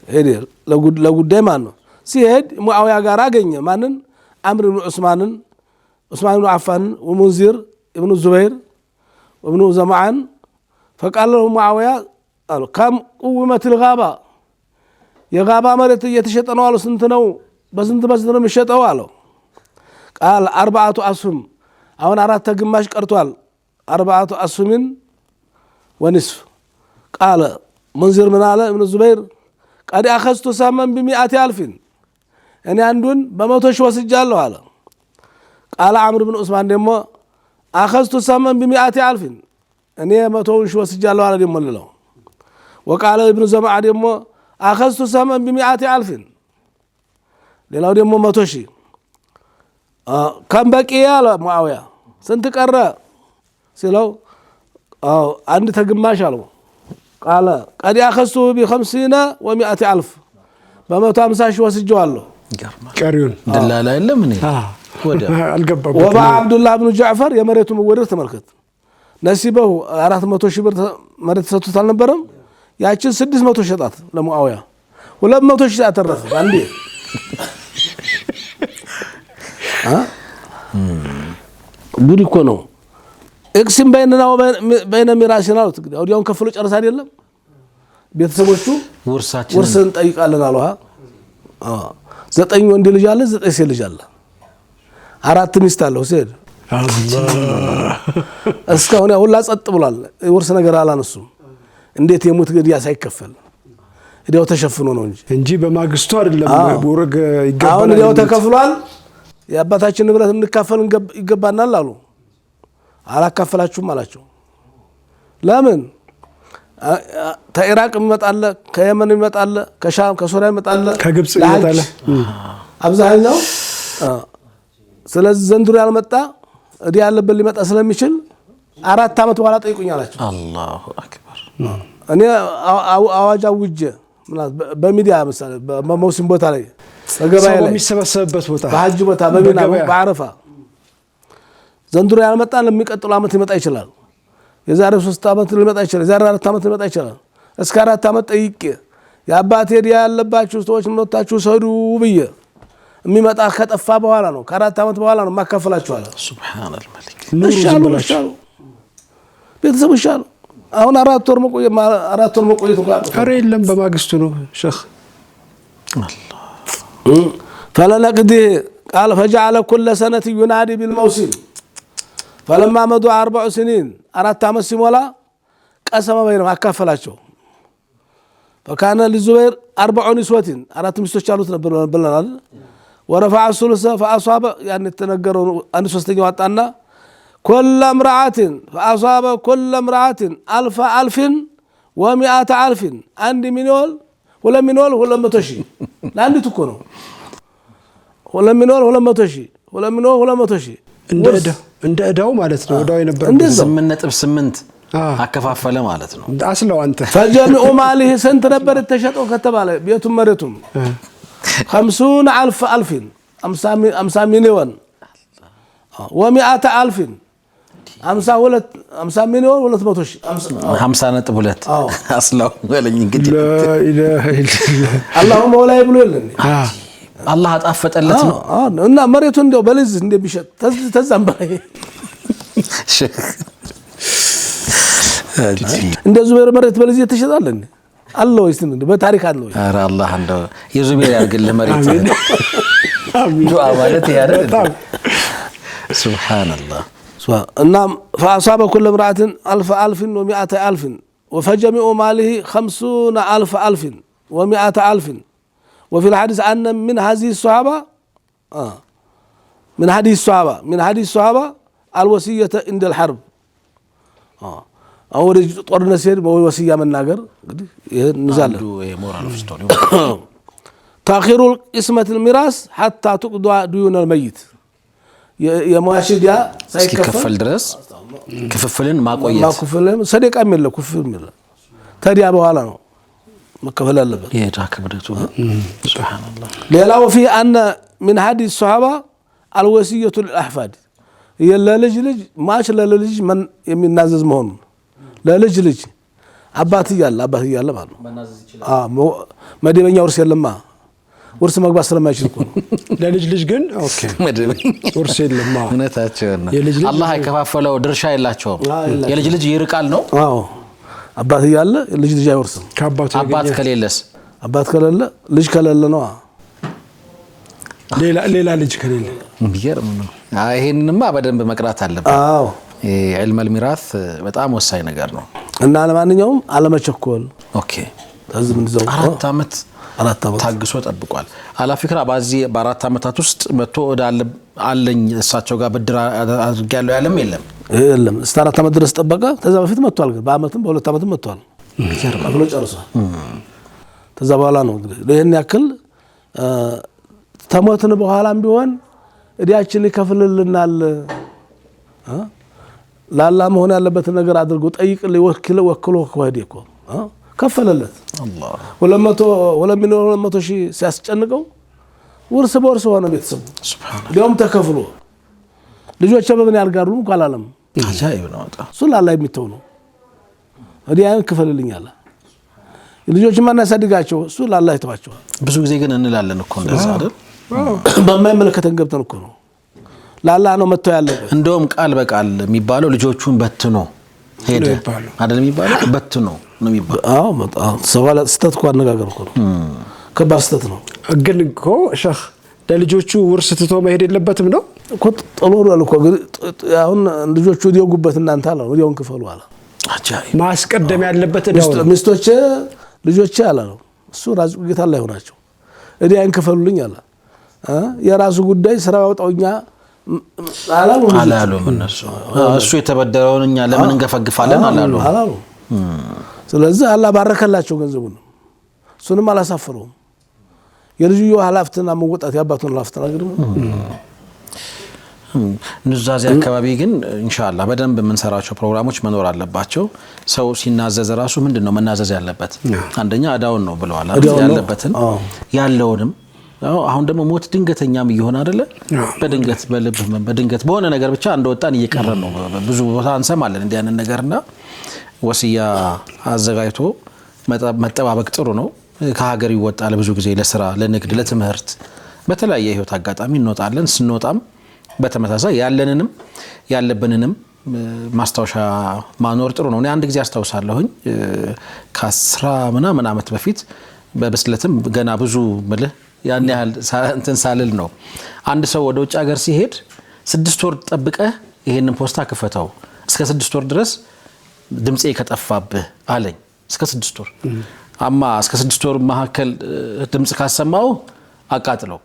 ሄደ ለጉዳይ ማለት ነው። ሲሄድ ሙአዊያ ጋር አገኘ ማንን? አምር ብን ዑስማን ብን አፋን ወሙንዚር ኢብኑ ዙበይር ወብኑ ዘማዓን فقال له معاوية قالوا كم قومت الغابة يا غابة مرت يتشطنوا على سنتنو بسنت ነው የሚሸጠው አለው قال 4 أسهم አሁን 4 ግማሽ ቀርቷል 4 أسهم ونصف قال منذر من على ابن الزبير قد أخذت سهما ب100 ألف እኔ አንዱን በ100 ሺህ ወስጃለሁ አለ قال عمرو بن عثمان ደግሞ أخذت سهما ب100 ألف እኔ 100 ሺህ ወስጃለሁ አለ ደግሞ ለው وقال ابن زمعة ደግሞ أخذت سهما ب100 ألف ሌላው ደግሞ 100 ሺህ كم بقي ያለ ሙአዊያ ስንት ቀረ ሲለው አንድ ተግማሽ አለው قال قد أخذت ب50 و100 ألف በ150 ሺህ ወስጄዋለሁ ቀሪውን ደላላ የለም እኔ ወደ አልገባበት وبا عبد الله بن جعفر የመሬቱ መወደር ተመልከት ነሲበው 400 ሺህ ብር መሬት ሰጥቶት አልነበረም ያችን 600 ሸጣት ለሙአዊያ 200 ሺህ አተረፈ አንዴ ጉድ እኮ ነው እቅስም በእነና በእነ ሚራስና ነው እንግዲህ አውዲያውን ከፍሎ ጨርሳ አይደለም ቤተሰቦቹ ውርስን ጠይቃለን አሉ 9 ወንድ ልጅ አለ 9 ሴት ልጅ አለ 4 ሚስት አለው ሲሄድ አላህ እስካሁን ሁላ ጸጥ ብሏል ውርስ ነገር አላነሱም እንዴት የሙት ግድያ ሳይከፈል እዲያው ተሸፍኖ ነው እንጂ በማግስቱ አይደለም ወረገ ይገባል አሁን እዲያው ተከፍሏል የአባታችን ንብረት እንካፈል ይገባናል አሉ አላካፈላችሁም አላቸው ለምን ከኢራቅ ይመጣል ከየመን ይመጣል ከሻም ከሶሪያ ይመጣል ከግብጽ ይመጣል አብዛኛው ስለዚህ ዘንድሮ ያልመጣ እዲ ያለበት ሊመጣ ስለሚችል 4 አመት በኋላ ጠይቁኛላችሁ አላሁ አክበር እኔ አዋጅ አውጄ በሚዲያ መሰለ በመውሲም ቦታ ላይ በገበያ ላይ የሚሰበሰብበት ቦታ በሐጅ ቦታ በሚና በአረፋ ዘንድሮ ያልመጣ ለሚቀጥለው አመት ሊመጣ ይችላል የዛሬ 3 አመት ሊመጣ ይችላል የዛሬ 4 አመት ሊመጣ ይችላል እስከ 4 አመት ጠይቄ የአባቴ ዲያ ያለባችሁ ሰዎች መጣችሁ ሰዱ ብዬ የሚመጣ ከጠፋ በኋላ ነው ከ4 አመት በኋላ ነው ማከፈላችሁ አለ ሱብሃንአል መሊክ ንሻሉ ቤተሰብ ይሻሉ አሁን 4 ወር መቆየት እንኳን ኧረ የለም በማግስቱ ነው ሼኽ الله فلنقضي قال فجعل كل سنة ينادي بالموسم فلما مضوا 4 سنين 4 عام سيمولا قسم بينهم አካፈላቸው فكان للزبير 4 نسوة 4 ሚስቶች አሉት ነበር ብለናል ورفع الثلث فأصاب يعني ተነገረው አንድ ሶስተኛው አጣና كل امرأة فأصاب كل امرأة 1000 و100 ألف 1 مليون 2 مليون 200 ሺህ ለአንዲቱ እኮ ነው 2 ሚሊዮን 200 ሺህ 2 ሚሊዮን 200 ሺህ እንደ እዳው ማለት ነው እዳው የነበረው 8.8 አከፋፈለ ማለት ነው አስለው አንተ فجمع ماله سنت ነበር ተሸጠው ከተባለ ቤቱም መሬቱም 50,000 50 ሚሊዮን و100 ألف 50 ሚሊዮን 200 ሺህ 50.2 አስለው ወለኝ እንግዲህ لا اله الا الله اللهم ولا يبلو የለን አላህ አጣፈጠለት ነው እና መሬቱ እንደው በልዝ እንደሚሸጥ ተዛም ባይ እንደው ዙቤር መሬት በልዝ የተሸጣል እንዴ አላህ ወይስ እንዴ በታሪክ አለው ኧረ አላህ እንደው የዙቤር ያርግልህ መሬት ዱዓ ማለት ያረድ ሱብሃንአላህ እና فأصاب كل امرأة 1000 و100 ألف وفجمع ماله 50,000 و100 ألف وفي الحديث أن من هذه الصحابة من هذه الصحابة الوصية عند الحرب أو طورنا سير وصية من ناقر نزال تأخير قسمة الميراث حتى تقضى ديون الميت يا ماشي يا سيكفل درس كففلن ما كففلن صديق أمير كففل مير تري أبو هلا مكفل الله يا كبرته سبحان الله لا وفي أن من هذه الصحابة الوصية للأحفاد هي لا لج ماش لا لج من يمين نازز مهون لا لج አባት እያለ ማለት ነው። መደበኛ ውርስ የለማ ውርስ መግባት ስለማይችል እኮ ነው። ለልጅ ግን ኦኬ ውርስ የለማ እውነታቸው ነው። አላህ የከፋፈለው ድርሻ የላቸውም። የልጅ ይርቃል ነው። አዎ አባት እያለ ልጅ አይወርስም። አባት ከሌለስ? አባት ከሌለ ልጅ ከሌለ ነው። ሌላ ልጅ ከሌለ የሚገርም ነው። ይሄንንማ በደንብ መቅራት አለበት። አዎ ዒልመል ሚራስ በጣም ወሳኝ ነገር ነው እና ለማንኛውም አለመቸኮል። ኦኬ ታዝም እንደው 4 ዓመት ታግሶ ጠብቋል። አላፊክራ በ4 ዓመታት ውስጥ መጥቶ አለኝ እሳቸው ጋር ብድር አድርጌያለሁ ያለም የለም። እስከ 4 ዓመት ድረስ ጠበቀ። ከዛ በፊት መጥቷል። ግን በአመትም በ2 ዓመትም መጥቷል። ብሎ ጨርሷል። ከዛ በኋላ ነው እንግዲህ ለይሄን ያክል ተሞትን በኋላም ቢሆን እዲያችን ይከፍልልናል። ላላ መሆን ያለበት ነገር አድርጎ ጠይቅልኝ ወክሎ ከወዲኮ ከፈለለት አላህ 200 ሺህ ሲያስጨንቀው ውርስ በወርስ ሆነ ቤተሰቡ ሱብሃንአላህ። ሊያውም ተከፍሎ ልጆች በምን ያልጋሩ እንኳን አጃኢብ ነው። እሱ ላላ የሚተው ነው። እዲያን ክፈልልኛል ልጆች ማን ያሳድጋቸው? እሱ ላላ ይተዋቸው። ብዙ ጊዜ ግን እንላለን እኮ እንደዛ አይደል? በማይመለከተን ገብተን እኮ ነው ላላ ነው መተው ያለበት። እንደውም ቃል በቃል የሚባለው ልጆቹን በትኖ ሄደ አይደል የሚባለው? በትኖ ነው የሚባለው። አዎ በጣም ሰዋላ ስተት እኮ አነጋገር እኮ ነው። ከባድ ስተት ነው። ግን እኮ ሸህ ለልጆቹ ውርስ ትቶ መሄድ የለበትም ነው እኮ ጥሎ ነው እኮ። አሁን ልጆቹ ዲዮጉበት እናንተ አለ ወዲያውን ክፈሉ አለ። አጃኢብ ማስቀደም ያለበት ሚስቶቼ ልጆቼ አለ ነው እሱ ራሱ ጌታ ላይ ሆናቸው እዲያን ክፈሉልኝ አለ። የራሱ ጉዳይ ስራ ያውጣውኛ አላሉም እነሱ። እሱ የተበደረውን እኛ ለምን እንገፈግፋለን አላሉ። ስለዚህ አላህ ባረከላቸው ገንዘቡን። እሱንም አላሳፈረውም። የልጅዮ ኃላፊነትና መወጣት ያባቱን ኃላፊነት አግድም ኑዛዜ አካባቢ ግን ኢንሻአላህ በደንብ የምንሰራቸው ፕሮግራሞች መኖር አለባቸው። ሰው ሲናዘዝ ራሱ ምንድነው መናዘዝ ያለበት? አንደኛ አዳውን ነው ብለዋል ያለበትን ያለውንም አሁን ደግሞ ሞት ድንገተኛም ይሆን አይደለ? በድንገት በሆነ ነገር ብቻ እንደወጣን እየቀረን ነው። ብዙ ቦታ እንሰማለን እንዲህ አይነት ነገርና ወሲያ አዘጋጅቶ መጠባበቅ ጥሩ ነው። ከሀገር ይወጣል ብዙ ጊዜ ለስራ፣ ለንግድ፣ ለትምህርት በተለያየ ህይወት አጋጣሚ እንወጣለን። ስንወጣም በተመሳሳይ ያለንንም ያለብንንም ማስታወሻ ማኖር ጥሩ ነው። እኔ አንድ ጊዜ አስታውሳለሁኝ ከ10 ምናምን ዓመት በፊት በብስለትም ገና ብዙ ምልህ ያን ያህል እንትን ሳልል ነው አንድ ሰው ወደ ውጭ ሀገር ሲሄድ 6 ወር ጠብቀህ ይሄንን ፖስታ ክፈተው እስከ 6 ወር ድረስ ድምጼ ከጠፋብህ አለኝ። እስከ 6 ወር አማ እስከ 6 ወር መካከል ድምጽ ካሰማው አቃጥለው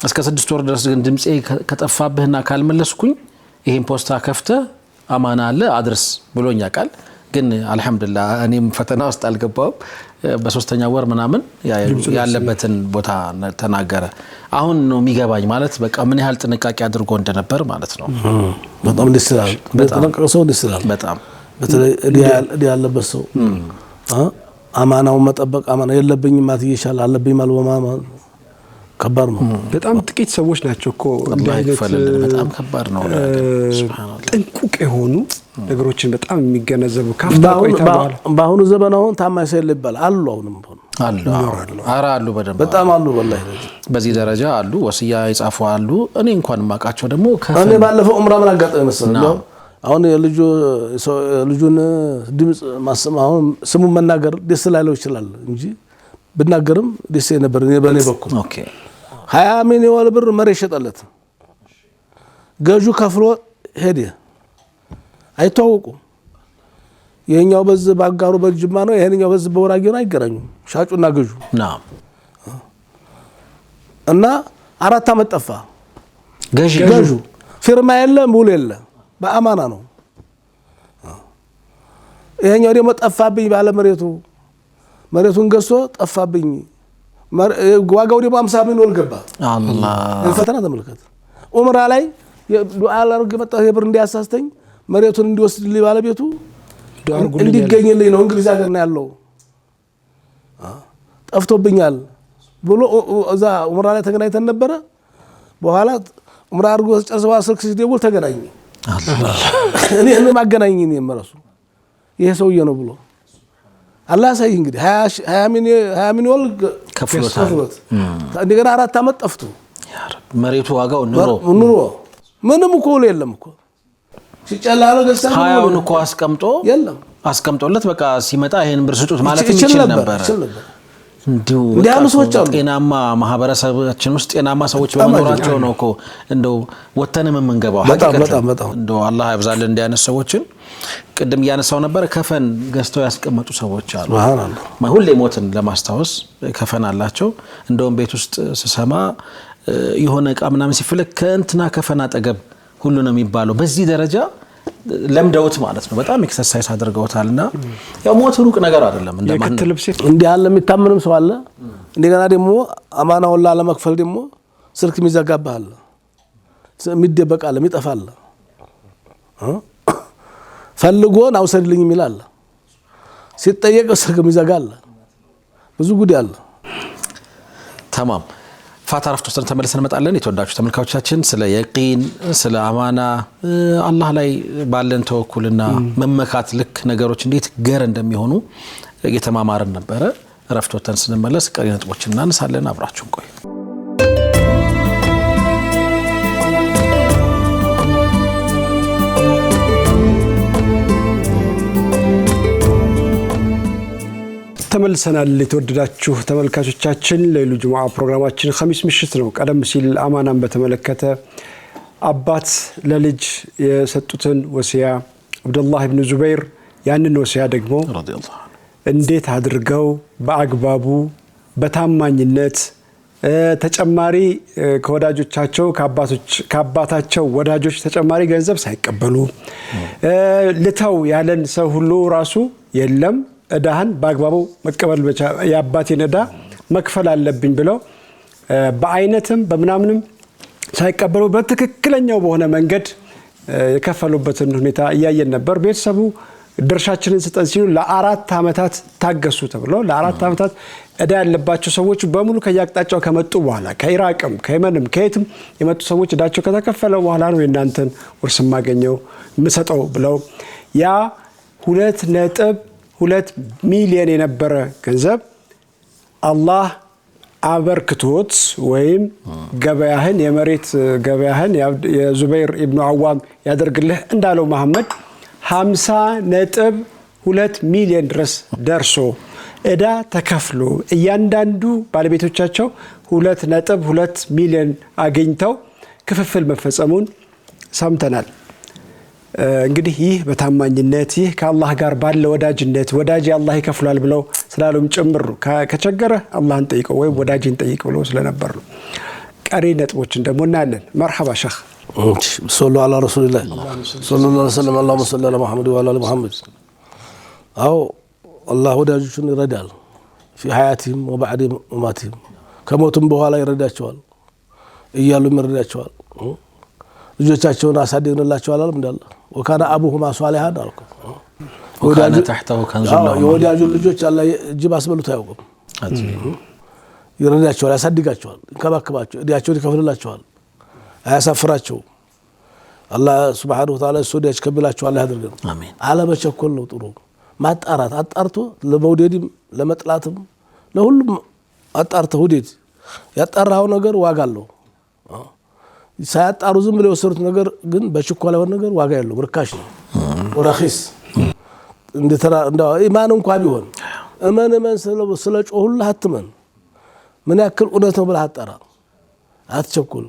እስከ 6 ወር ድረስ ግን ድምጼ ከጠፋብህና ካልመለስኩኝ ይሄን ፖስታ ከፍተህ አማና አለ አድርስ ብሎኛ ቃል። ግን አልহামዱሊላህ እኔም ፈተና ውስጥ አልገባውም። በ3ኛ ወር ምናምን ያለበትን ቦታ ተናገረ። አሁን ነው የሚገባኝ ማለት በቃ ምን ያህል ጥንቃቄ አድርጎ እንደነበር ማለት ነው። በጣም ደስ ይላል። በጣም ቀሰው ደስ ይላል። በጣም በተለይ ያለበት ሰው አማናው መጠበቅ አማና የለብኝም ማትይሻል አለብኝ ማልወማ ከባድ ነው። በጣም ጥቂት ሰዎች ናቸው እኮ በጣም ከባድ ነው። ሱብሃንአላህ ጥንቁቅ የሆኑ ነገሮችን በጣም የሚገነዘቡ ካፍታ ቆይታ በኋላ በአሁኑ ዘመን አሁን ታማኝ ሰው ይባል አሉ። አሁንም አሉ በደንብ በጣም አሉ። ወላሂ በዚህ ደረጃ አሉ። ወሲያ ይጻፉ አሉ። እኔ እንኳን ማቃቸው ደግሞ እኔ ባለፈው ዑምራ ምን አጋጠመኝ መሰለኝ። አሁን ልጁን ድምጽ ማሰማው ስሙን መናገር ደስ ላይለው ይችላል እንጂ ብናገርም ደስ ነበር። እኔ በኔ በኩል ኦኬ 20 ሚሊዮን ብር መሬት ሸጠለት። ገጁ ከፍሎ ሄደ። አይተዋወቁም። የኛው በዝ ባጋሩ በጅማ ነው፣ ይሄኛው በዝ በወራጌ ነው። አይገናኙም ሻጩና ገጁ እና 4 ዓመት ጠፋ። ገጁ ፊርማ የለም ውል የለ በአማና ነው። ይሄኛው ደግሞ ጠፋብኝ ባለ መሬቱን ገሶ ጠፋብኝ። ዋጋው ደግሞ 50 ሚሊዮን ገባ። አላህ ፈተና ተመልከት። ዑምራ ላይ ዱዓ አላርግ መጣ የብር እንዲያሳስተኝ መሬቱን እንዲወስድልኝ ባለቤቱ እንዲገኝልኝ ነው። እንግሊዝ ሀገር ነው ያለው ጠፍቶብኛል ብሎ እዛ ዑምራ ላይ ተገናኝተን ነበረ። በኋላ ዑምራ አድርጎ ጨርሰው ስልክ ሲደውል ተገናኘ። አላህ እኔ ማገናኘኝ ነው የመረሱ ይሄ ሰውዬ ነው ብሎ አላህ ያሳይ እንግዲህ 20 ሚሊዮን ከፍሎታል። እንደገና 4 ዓመት ጠፍቶ መሬቱ ዋጋው ኑሮ ምንም እኮ የለም እኮ ሲጨላለ ገሳ 20 እኮ አስቀምጦለት በቃ ሲመጣ ይሄን ብር ስጡት ማለት ይችል ነበር። እንዲያሉ ሰዎች አሉ። ጤናማ ማህበረሰባችን ውስጥ ጤናማ ሰዎች በመኖራቸው ነው እኮ እንደው ወተንም የምንገባው። በጣም እንደው አላህ ያብዛልን እንዲያነስ ሰዎችን። ቅድም ያነሳው ነበር ከፈን ገዝተው ያስቀመጡ ሰዎች አሉ። ሁሌ ሞትን ለማስታወስ ከፈን አላቸው። እንደውም ቤት ውስጥ ስሰማ የሆነ እቃ ምናምን ሲፈልግ ከእንትና ከፈን አጠገብ ሁሉ ነው የሚባለው። በዚህ ደረጃ ለምደውት ማለት ነው። በጣም ኤክሰርሳይዝ አድርገውታልና ያው ሞት ሩቅ ነገር አይደለም። እንደማን እንዲህ ያለ የሚታመንም ሰው አለ። እንደገና ደግሞ አማናውን ላለመክፈል ደግሞ ስልክ የሚዘጋባል፣ የሚደበቃል፣ የሚጠፋል፣ ፈልጎን አውሰድልኝ የሚላል፣ ሲጠየቅ ስልክ የሚዘጋል፣ ብዙ ጉድ አለ። ተማም ፋታ ረፍት ወስደን ተመልሰን እንመጣለን። የተወዳጁ ተመልካቾቻችን ስለ የቂን ስለ አማና አላህ ላይ ባለን ተወኩልና መመካት ልክ ነገሮች እንዴት ገር እንደሚሆኑ እየተማማርን ነበረ። ረፍት ወጥተን ስንመለስ ቀሪ ነጥቦችን እናነሳለን። አብራችሁን ቆዩ። ተመልሰናል። የተወደዳችሁ ተመልካቾቻችን ለይሉ ጁሙዓ ፕሮግራማችን ኸሚስ ምሽት ነው። ቀደም ሲል አማናን በተመለከተ አባት ለልጅ የሰጡትን ወሲያ አብዱላህ ኢብኑ ዙበይር ያንን ወሲያ ደግሞ እንዴት አድርገው በአግባቡ በታማኝነት ተጨማሪ ከወዳጆቻቸው ከአባታቸው ወዳጆች ተጨማሪ ገንዘብ ሳይቀበሉ ልተው ያለን ሰው ሁሉ ራሱ የለም እዳህን በአግባቡ መቀበል ብቻ የአባቴን እዳ መክፈል አለብኝ ብለው በአይነትም በመናምንም ሳይቀበሉ በትክክለኛው በሆነ መንገድ የከፈሉበትን ሁኔታ እያየን ነበር። ቤተሰቡ ድርሻችንን ስጠን ሲሉ ለ4 ዓመታት ታገሱ ተብሎ ለ4 ዓመታት እዳ ያለባቸው ሰዎች በሙሉ ከያቅጣጫው ከመጡ በኋላ ከኢራቅም ከየመንም ከየትም የመጡ ሰዎች እዳቸው ከተከፈለ በኋላ ነው የናንተን ውርስ ማገኘው ምሰጠው ብለው ያ 2 ሚሊዮን የነበረ ገንዘብ አላህ አበርክቶት ወይም ገበያህን የመሬት ገበያህን የዙበይር ኢብኑ አዋም ያደርግልህ እንዳለው መሐመድ 50.2 ሚሊዮን ድረስ ደርሶ እዳ ተከፍሎ እያንዳንዱ ባለቤቶቻቸው 2.2 ሚሊዮን አገኝተው ክፍፍል መፈጸሙን ሰምተናል። እንግዲህ ይህ በታማኝነት ይህ ከአላህ ጋር ባለ ወዳጅነት ወዳጅ አላህ ይከፍላል ብለው ስላሉም ጭምር ከቸገረ አላህን ጠይቀው ወይም ወዳጅን ጠይቅ ብለው ስለነበር ነው። ቀሪ ነጥቦችን ደግሞ እናያለን። መርሐባ ሸህ ሰለላሁ ዐላ ረሱሊላህ ሰለላሁ ዐለይሂ ወሰለም አላሁመ ሰሊ ዐላ ሙሐመድ ወዐላ አሊ ሙሐመድ። አዎ አላህ ወዳጆቹን ይረዳል። في حياتهم وبعد مماتهم ከሞቱም በኋላ ይረዳቸዋል እያሉም ይረዳቸዋል። ልጆቻቸውን አሳድገንላቸው አላለም እንዳለ ወካና አቡሁማ ሷሊሃን አልኩ ወካና ተحته كنز الله የወዳጁ ልጆች አላህ እጅብ አስበሉት አያውቁም። ይረዳቸዋል፣ ያሳድጋቸዋል፣ ይንከባከባቸው፣ እዲያቸውን ይከፍልላቸዋል፣ አያሳፍራቸው። አላህ ሱብሓነሁ ወተዓላ ሱዲያች ከብላቸው አላህ ያድርገን። አሜን። አለመቸኮል ነው ጥሩ። ማጣራት አጣርቶ ለመውደድም ለመጥላትም ለሁሉም አጣርቶ ውደድ። ያጣራው ነገር ዋጋ አለው። ሳያጣሩ ዝም ብለው የወሰዱት ነገር ግን በችኮላ የሆነ ነገር ዋጋ ያለው ርካሽ ነው፣ ወራኺስ እንደ ኢማን እንኳን ቢሆን እመን ስለ ጮሁልህ አትመን። ምን ያክል እውነት ነው ብለህ አጣራ፣ አትቸኩል።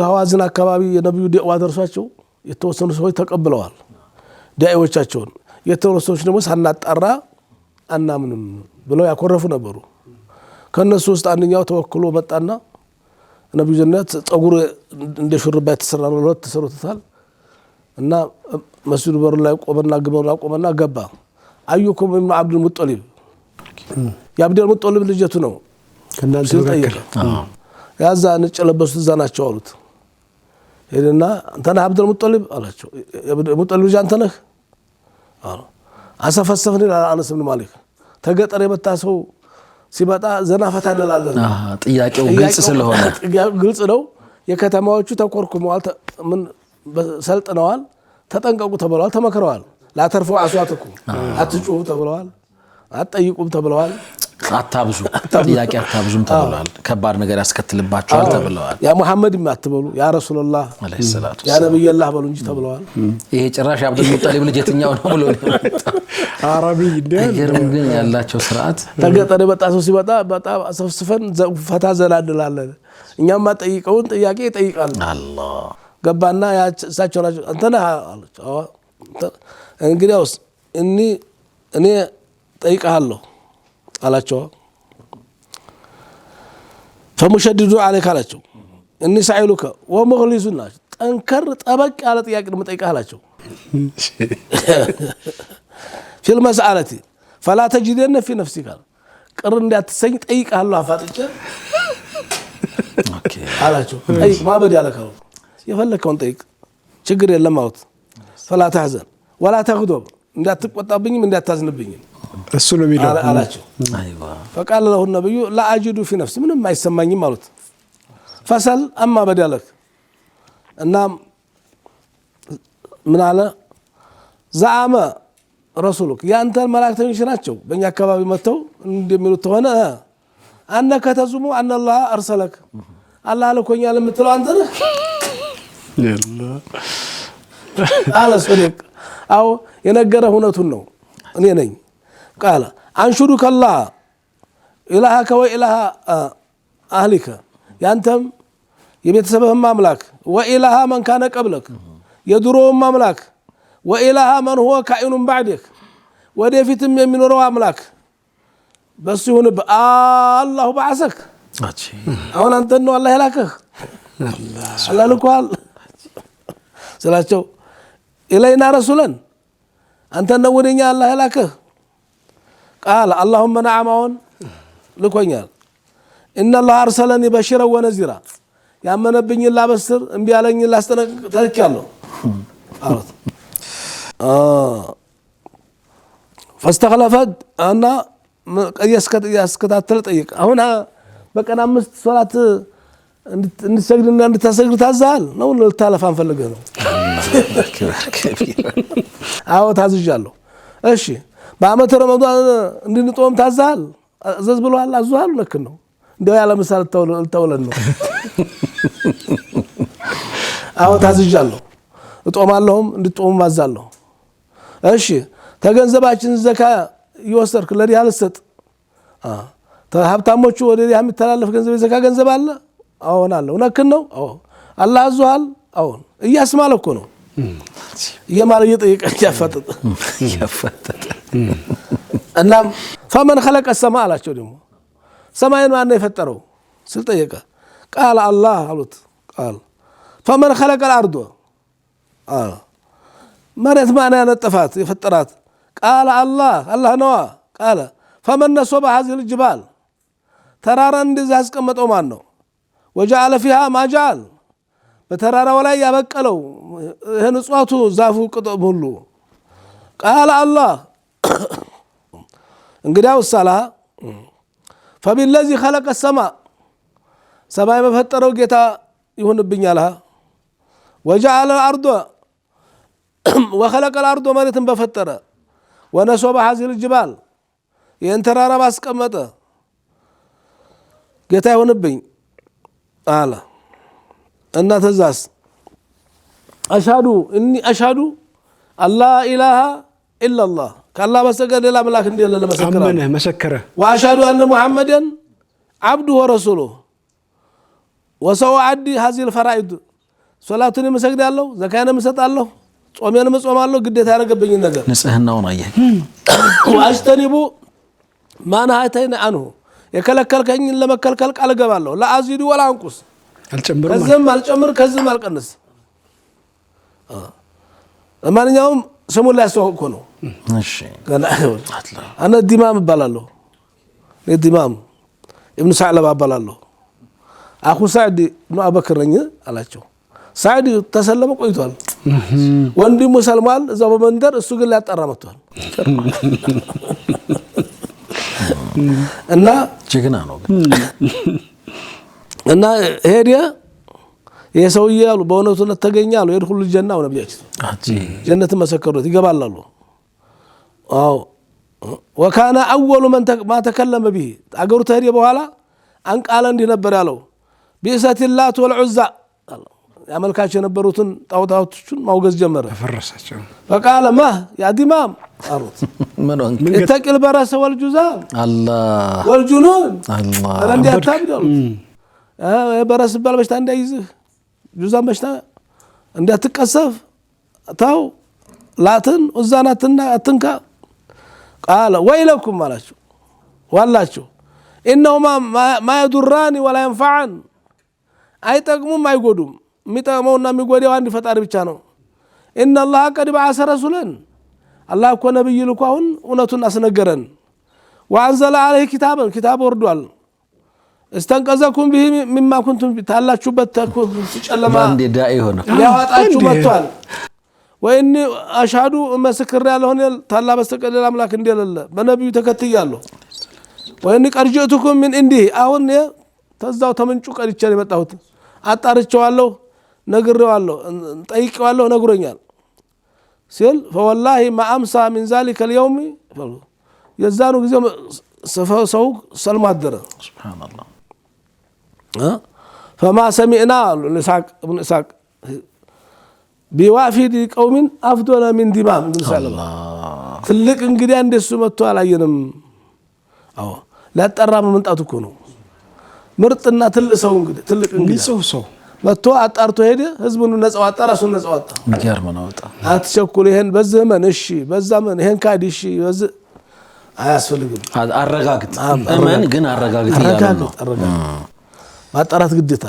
ሐዋዝን አካባቢ የነብዩ ዲዕዋ ደርሷቸው የተወሰኑ ሰዎች ተቀብለዋል ዳዒዎቻቸውን። የተወሰኑ ሰዎች ደግሞ ሳናጣራ አናምንም ብለው ያኮረፉ ነበሩ። ከነሱ ውስጥ አንደኛው ተወክሎ መጣና ነብዩ ዘነት ጸጉር እንደ ሹርባ የተሰራ ነው ለሁለት ተሰሩታል እና መስጂዱ በር ላይ ቆመና ግበውና ቆመና ገባ። አዩኩም ኢብኑ አብዱል ሙጠሊብ የአብዱል ሙጠሊብ ልጅቱ ነው ከናንተ ጠየቀ። ያዛ ነጭ ለበሱት እዛ ናቸው አሉት። ሄደና አንተ ነህ አብዱል ሙጠሊብ አላቸው። የአብዱል ሙጠሊብ ልጅ አንተ ነህ አሉ። አሰፈሰፈን አነስ ብን ማሊክ ተገጠር የመጣ ሰው ሲመጣ ዘናፈታ እንላለን። ጥያቄው ግልጽ ስለሆነ ግልጽ ነው። የከተማዎቹ ተቆርኩመዋል፣ ምን ሰልጥነዋል፣ ተጠንቀቁ ተብለዋል፣ ተመክረዋል። ላተርፈው አስዋትኩም አትጩሁ ተብለዋል። አትጠይቁም ተብለዋል። አታብዙ ጥያቄ አታብዙም ተብለዋል። ከባድ ነገር ያስከትልባቸዋል ተብለዋል። ያ ሙሐመድ ማትበሉ ያ ረሱላህ አለይሂ ሰላቱ ያ ነብዩላህ በሉ እንጂ ተብለዋል። ይሄ ጭራሽ አብዱል ሙጠሊብ ልጅ የትኛው ነው ብሎ አረቢ ግን ያላቸው ስርዓት ተገጠረ በጣ ሰው ሲመጣ በጣም አሰፍስፈን ፈታ ዘላድላለን። እኛማ ጠይቀውን ጥያቄ ይጠይቃል። አላህ ገባና ያ እሳቸው ናቸው እንተና አለች። እንግዲያውስ እኔ ጠይቀሃለሁ አላቸው። ፈሙሸድዱ አለይከ አላቸው። እኒ ሳኢሉከ ወሙኽሊሱን ናቸው። ጠንከር ጠበቅ ያለ ጥያቄ ነው የምጠይቅህ አላቸው። ፊል መስአለቲ ፈላ ተጅደነ ፊ ነፍሲከ ቅር እንዳትሰኝ ጠይቅሃለሁ አፋጥጬ አላቸው። ጠይቅ ማበድ ያለከው የፈለከውን ጠይቅ ችግር የለም አውት ፈላ ተህዘን ወላ ተግዶብ እንዳትቆጣብኝም እንዳታዝንብኝም እሱ ነው የሚለው አላቸው። አይዋ فقال له النبي لا اجد في نفسي ምንም አይሰማኝም አሉት። فسل اما بدلك እና ምን አለ ዘአመ ረሱሉክ ያንተ መላእክተኞች ናቸው በእኛ አካባቢ መተው እንደሚሉት ሆነ አነከ ተዙሙ አነ الله ارسلك አላህ ልኮኛል የምትለው አንተ ነህ አለ ሰዲቅ አው የነገረ እውነቱን ነው እኔ ነኝ قال انشدك الله الهك واله اهلك ያንተም የቤተሰብህም አምላክ ወኢላሃ من كان قبلك የድሮውም አምላክ ወኢላሃ من هو كائن بعدك ወደፊትም የሚኖረው አምላክ በሱ ይሁን አላሁ بعثك አሁን አንተ ነው አላህ ያላከህ አላህ ልኳል ስላቸው ኢለይና ረሱላን አንተ ነው ወደኛ አላህ ያላከህ قال اللهم نعم ልኮኛል ان الله ارسلني بشيرا ونذيرا ያመነብኝ ላበስር እንቢ ያለኝ ላስጠነቅቅ ተልቻለሁ አሉት። فاستخلفت انا ያስከታተል ጠይቅ አሁን በቀን 5 ሶላት እንድትሰግድና እንድታሰግድ ታዛል ነው ልታለፋን ፈልገህ ነው? አዎ ታዝዣለሁ። እሺ በአመት ረመዳን እንድንጦም ታዛል አዘዝ ብሏል አዟል ልክ ነው እንደው ያለ ምሳል ተውለን ነው። አዎ ታዝዣለሁ እጦማለሁም እንድጦም ማዛለሁ። እሺ ተገንዘባችን ዘካ ይወሰርክ ለዲህ አልሰጥ ሀብታሞቹ ወደ ዲህ የሚተላለፍ ገንዘብ ዘካ ገንዘብ አለ አዎን አለ ነክ ነው አዎ አላህ አዟል አዎን እያስማለ እኮ ነው የማለ እየጠየቀ ያፈጠጠ እና فمن خلق السماء አላቸው ደግሞ ሰማይን ማን ነው የፈጠረው ስል ጠየቀ قال الله አሉት قال فمن خلق الارض መሬት ማን ያነጠፋት የፈጠራት قال الله ነው قال فمن نصب هذه الجبال ተራራ እንደዚህ ያስቀመጠው ማን ነው وجعل فيها ما جعل በተራራው ላይ ያበቀለው ይሄን እጽዋቱ ዛፉ ቅጠሉ ሁሉ قال الله እንግዲያው ሰላ فبالذي خلق السماء ሰማይ በፈጠረው ጌታ ይሁንብኛል وجعل الارض وخلق الارض መሬትን በፈጠረ ونصب هذه الجبال ይሄን ተራራ ባስቀመጠ ጌታ ይሁንብኝ አለ እና ተዛስ أشهد الله إله إلا الله كالله بسجد لا ملاك እንደሌለ መሰከረ وأشهد أن محمدا عبده ورسوله وسأؤدي هذه الفرائض ሶላቱን መስገዳለሁ ዘካን መስጣለሁ ጾሜን መጾማለሁ ግዴታ ያረገብኝ ነገር ንጽህናውን አየህ واجتنب ما نهيتني عنه የከለከልከኝ ለመከልከል ቃል ገባለሁ ለአዚዱ ወላ አንቁስ አልጨምር ከዝም አልቀንስ ማንኛውም ስሙን ላይ ያስተዋውቅ ነው። እሺ አነ ዲማም እባላለሁ ዲማም ኢብኑ ሰዕለባ እባላለሁ አኹ ሰዕድ ነው አበክረኝ አላቸው። ሰዕድ ተሰለመ ቆይቷል ወንድሙ ሰልማን እዛው በመንደር እሱ ግን ሊያጣራ መጥቷል እና ጀግና ነው እና ሄዲያ የሰውዬ ያሉ በእውነቱ ተገኛሉ የድኹል ጀና ነው ነብያችን ጀነት መሰከሩት ይገባላሉ ወካነ አወሉ ማ ተከለመ ቢሂ አገሩ ተሄደ በኋላ አንቃለ እንዲህ ነበር ያለው ቢእሰት ላት ወልዑዛ ያመልካቸው የነበሩትን ጣዖታቶችን ማውገዝ ጀመረ። ፈረሳቸው። ፈቃለ ማ ያ ዲማም አሩት እተቂል በረሰ ወልጁዛ አላህ ወልጁኑን አላህ እንዴ አታብደው በረስ ባል በሽታ እንዳይዝህ ጁዛን በሽታ እንዳትቀሰፍ ታው ላትን ዑዛናትና አትንካ ቃለ ወይለኩም አላችሁ ዋላችሁ ኢነሁማ ማ የዱራኒ ወላ የንፈዐን አይጠቅሙም አይጎዱም የሚጠቅመውና የሚጎዳው አንድ ፈጣሪ ብቻ ነው። ኢነላህ ቀድ በዐሰ ረሱለን አላህ እኮ ነብይ ልኮ አሁን እውነቱን አስነገረን። ወአንዘለ ዐለይሂ ኪታበን ኪታብ ወርዷል። እስተንቀዘኩም ቢሂ ሚማ ኩንቱም ታላችሁበት ጨለማ እንደ ዳኢ ሆነ ሊያወጣችሁ መጥቷል። ወይኒ አሽሀዱ መስክር ያለሆነ ታላ በስተቀር ሌላ አምላክ እንደሌለ በነብዩ ተከትያለሁ። ወይኒ ቀድ ጅእቱኩም ምን እንዲህ አሁን ተዛው ተመንጩ ቀድቼ ነው የመጣሁት። አጣርቼዋለሁ፣ ነግሬዋለሁ፣ ጠይቄዋለሁ፣ ነግሮኛል ሲል فوالله ما امسى من ذلك اليوم የዛኑ ጊዜ ሰው ሰልም አደረ። ሱብሃንአላህ فما سمعنا ابن اسحاق بوافد قوم افضل من دمام ابن سلمة ትልቅ እንግዲህ እንደሱ መጥቶ አላየንም። አዎ ላጠራ መምጣቱ እኮ ነው። ምርጥና ትልቅ ሰው እንግዲህ ትልቅ እንግዲህ ሰው መጥቶ አጣርቶ ሄደ። ህዝቡን ነፃ አጣ፣ ራሱን ነፃ አጣ። ይገርም ነው በጣም። አትቸኩል፣ ይሄን በዘመን እሺ፣ በዛመን ይሄን ካድ እሺ፣ በዛ አያስፈልግም። አረጋግጥ እመን ግን አረጋግጥ ይላል ነው ማጣራት ግዴታ።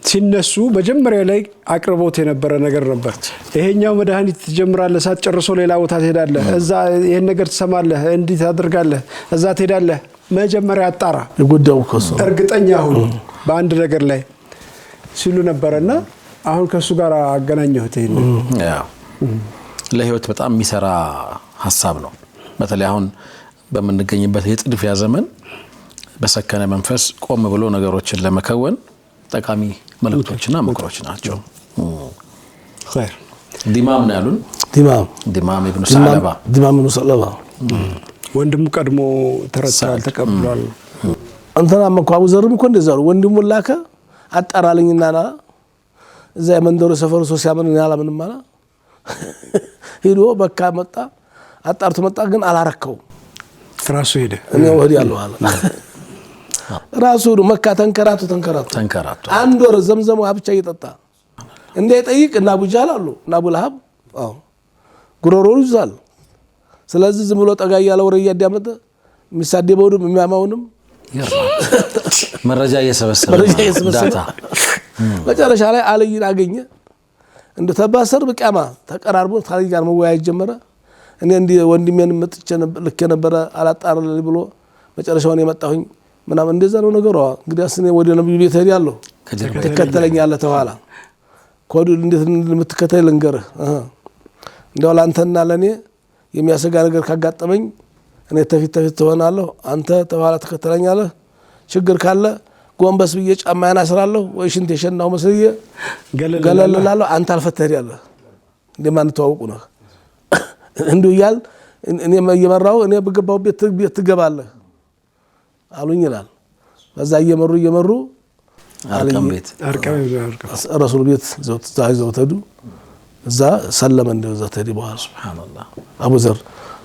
ሲነሱ መጀመሪያ ላይ አቅርቦት የነበረ ነገር ነበር። ይሄኛው መድኃኒት ትጀምራለህ፣ ሳትጨርሶ ሌላ ቦታ ትሄዳለህ፣ እዛ ይሄን ነገር ትሰማለህ፣ እንዲህ ታደርጋለህ፣ እዛ ትሄዳለህ። መጀመሪያ አጣራ፣ የጎዳው ከሱ እርግጠኛ ሁን በአንድ ነገር ላይ ሲሉ ነበርና አሁን ከሱ ጋር አገናኘሁት። ይሄን ያው ለህይወት በጣም የሚሰራ ሐሳብ ነው። በተለይ አሁን በምንገኝበት የጥድፊያ ዘመን በሰከነ መንፈስ ቆም ብሎ ነገሮችን ለመከወን ጠቃሚ መልእክቶችና ምክሮች ናቸው። ኸይር ዲማም ነው ያሉን። ዲማም ኢብኑ ሰለባ ወንድሙ ቀድሞ ተረሳል ተቀብሏል። አንተና መኳቡ ዘርም እኮ እንደዛው ወንድሙ ላከ አጣራልኝና ና እዛ የመንደሩ ሰፈሩ ሰው ሲያምን ያላምንም ማለት ሄዶ በቃ መጣ አጣርቶ መጣ። ግን አላረከው ራሱ ሄደ። እኔ ወዲ ያለው አለ ራሱ መካ ተንከራቱ አንድ ወር ዘምዘም ብቻ እየጠጣ እንደ ይጠይቅ እና አቡጃል አሉ እና አቡልሃብ ጉሮሮ ይዟል። ስለዚህ ዝም ብሎ ጠጋ ያለ ወሬ እያዳመጠ የሚሳደበውንም የሚያማውንም መረጃ እየሰበሰበ ዳታ መጨረሻ ላይ አልይን አገኘ። እንደ ተባሰር በቂያማ ተቀራርቦ ታሪክ ጋር መወያየት ጀመረ። እኔ እንዲ ወንድሜን መጥቼ ልክ ነበር አላጣራልኝ ብሎ መጨረሻውን የመጣሁኝ ምናምን እንደዛ ነው ነገሩ። እንግዲህ አስኔ ወደ ነብዩ ቤት ሄዳለሁ ተከተለኛለህ ተኋላ ኮዱ እንዴት እንደምትከተል ልንገርህ። እንደው ላንተና ለኔ የሚያሰጋ ነገር ካጋጠመኝ እኔ ተፊት ትሆናለህ፣ አንተ ተኋላ ተከተለኛለህ። ችግር ካለ ጎንበስ ብዬ ጫማዬን አስራለሁ ወይ ሽንት የሸናው መስልዬ ገለልላለሁ። አንተ አልፈተህ ያለህ እንደማን ተዋውቁ ነው እንዱ ይያል እኔ እየመራው እኔ በገባው ቤት ትገባለህ አሉኝ ይላል። በዛ እየመሩ አርቀም ቤት ረሱል ቤት ዘው ተዱ እዛ ሰለመ እንደዛ ተዲ በኋላ ሱብሃንአላህ አቡ ዘር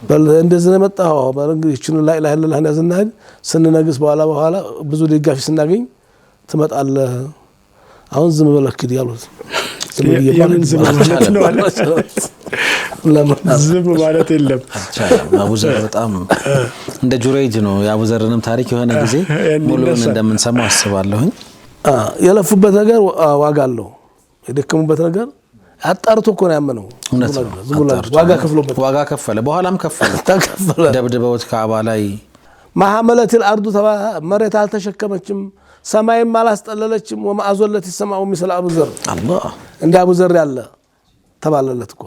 በል እንደዚህ ነው መጣው እንግዲህ እቺን ላይ ላይ ለላህ ያዝናል ስንነግስ በኋላ ብዙ ደጋፊ ስናገኝ ትመጣለህ። አሁን ዝም በለክድ ያሉት ዝም ማለት የለም። አቡ ዘር በጣም እንደ ጁረይጅ ነው። የአቡ ዘርንም ታሪክ የሆነ ጊዜ ሙሉውን እንደምንሰማው አስባለሁኝ። የለፉበት ነገር ዋጋ አለው። የደከሙበት ነገር አጣርቶ እኮ ነው ያመነው። ዋጋ ከፈለ፣ በኋላም ከፈለ። ደብድበውት ካዕባ ላይ ማሐመለት الارض መሬት አልተሸከመችም፣ ሰማይም አላስጠለለችም። ወማአዘለት السماء مثل ابو ذر አላህ እንደ አቡ ዘር ያለ ተባለለት እኮ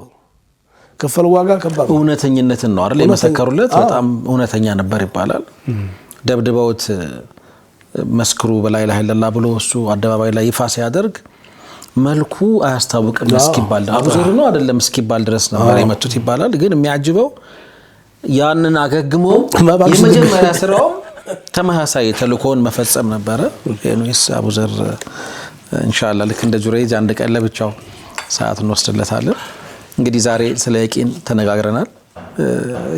ከፈለ። ዋጋ ከባድ እውነተኝነትን ነው አይደል የመሰከሩለት። በጣም እውነተኛ ነበር ይባላል። ደብድበውት መስክሩ በላ ኢላሀ ኢላላህ ብሎ እሱ አደባባይ ላይ ይፋ ሲያደርግ መልኩ አያስታውቅም እስኪባል አቡ ዘር ነው አይደለም እስኪባል ድረስ ነበር የመቱት ይባላል። ግን የሚያጅበው ያንን አገግሞ የመጀመሪያ ስራው ተመሳሳይ ተልእኮውን መፈጸም ነበረ። ኤኒዌይስ አቡ ዘር ኢንሻአላህ ልክ እንደ ጁረይጅ አንድ ቀን ለብቻው ሰዓት እንወስድለታለን። እንግዲህ ዛሬ ስለ የቂን ተነጋግረናል።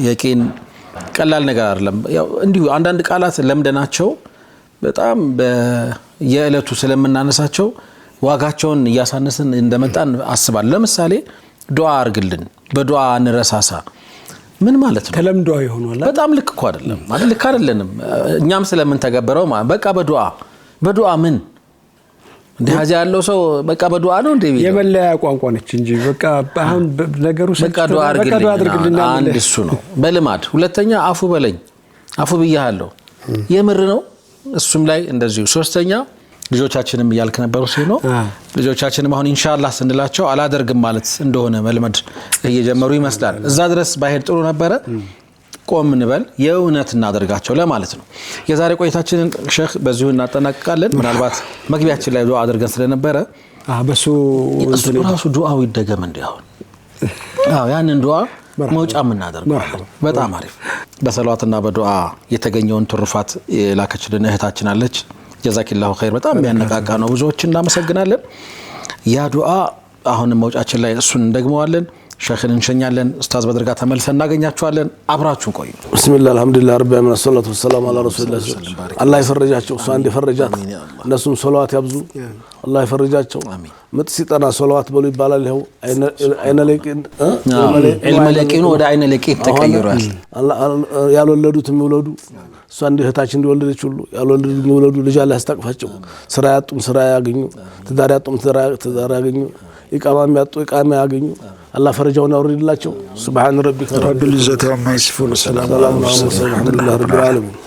የቂን ቀላል ነገር አይደለም። ያው እንዲሁ አንዳንድ ቃላት ለምደናቸው በጣም በየዕለቱ ስለምናነሳቸው ዋጋቸውን እያሳነስን እንደመጣን አስባለሁ። ለምሳሌ ዱዓ አርግልን፣ በዱዓ እንረሳሳ ምን ማለት ነው? ተለምዷዊ ሆኗል። በጣም ልክ እኮ አይደለም አይደል? ልክ አይደለንም። እኛም ስለምን ተገበረው በቃ በዱዓ ምን እንደ ሀጃ ያለው ሰው በቃ በዱዓ ነው እንደ የመለያ ቋንቋ ነች እንጂ በቃ አሁን ነገሩ በቃ ዱዓ አድርግልኝ አንድ እሱ ነው በልማድ። ሁለተኛ አፉ በለኝ አፉ ብያለሁ የምር ነው እሱም ላይ እንደዚሁ። ሶስተኛ ልጆቻችንም ያልክ ነበሩ ሲሆን ልጆቻችንም አሁን ኢንሻአላህ ስንላቸው አላደርግም ማለት እንደሆነ መልመድ እየጀመሩ ይመስላል። እዛ ድረስ ባይሄድ ጥሩ ነበረ። ቆም እንበል የእውነት እናደርጋቸው ለማለት ነው። የዛሬ ቆይታችንን ሼክ በዚሁ እናጠናቅቃለን። ምናልባት መግቢያችን ላይ ዱዓ አድርገን ስለነበረ በሱ ራሱ ዱዓው ይደገም እንዲያው ያንን ዱዓ መውጫም እናደርጋለን። በጣም አሪፍ። በሰላዋትና በዱዓ የተገኘውን ትሩፋት የላከችልን እህታችን አለች። ጀዛኪላሁ ኸይር። በጣም የሚያነቃቃ ነው። ብዙዎችን እናመሰግናለን። ያ ዱዓ አሁንም መውጫችን ላይ እሱን እንደግመዋለን። ሼኽን እንሸኛለን። ኡስታዝ በድርጋ ተመልሰን እናገኛችኋለን። አብራችሁን ቆዩ። ቢስሚላህ አልሐምዱሊላህ ረቢል ዓለሚን ሰላቱ ወሰላሙ ዐላ ረሱሊላህ። አላህ ይፈርጃቸው። እሱ አንድ ይፈርጃት፣ እነሱም ሶላዋት ያብዙ። አላህ ይፈርጃቸው። ምጥ ሲጠና ሶላዋት በሉ ይባላል። ይኸው አይነ ለቂን ዒልም ለቂን ወደ አይነ ለቂን ተቀይሯል። ያልወለዱት የሚወለዱ እሱ አንድ እህታችን እንደወለደች ሁሉ ያልወለዱ የሚወለዱ ልጅ አላህ ያስታቅፋቸው። ስራ ያጡም ስራ ያገኙ፣ ትዳር ያጡም ትዳር ያገኙ፣ ኢቃማም ያጡ ኢቃማ ያገኙ። አላህ ፈረጃውን ያውርድላቸው። ሱብሃን ረቢከ ረቢል ኢzzati amma yasifun። ሰላም አለይኩም ወራህመቱላሂ ወበረካቱሁ።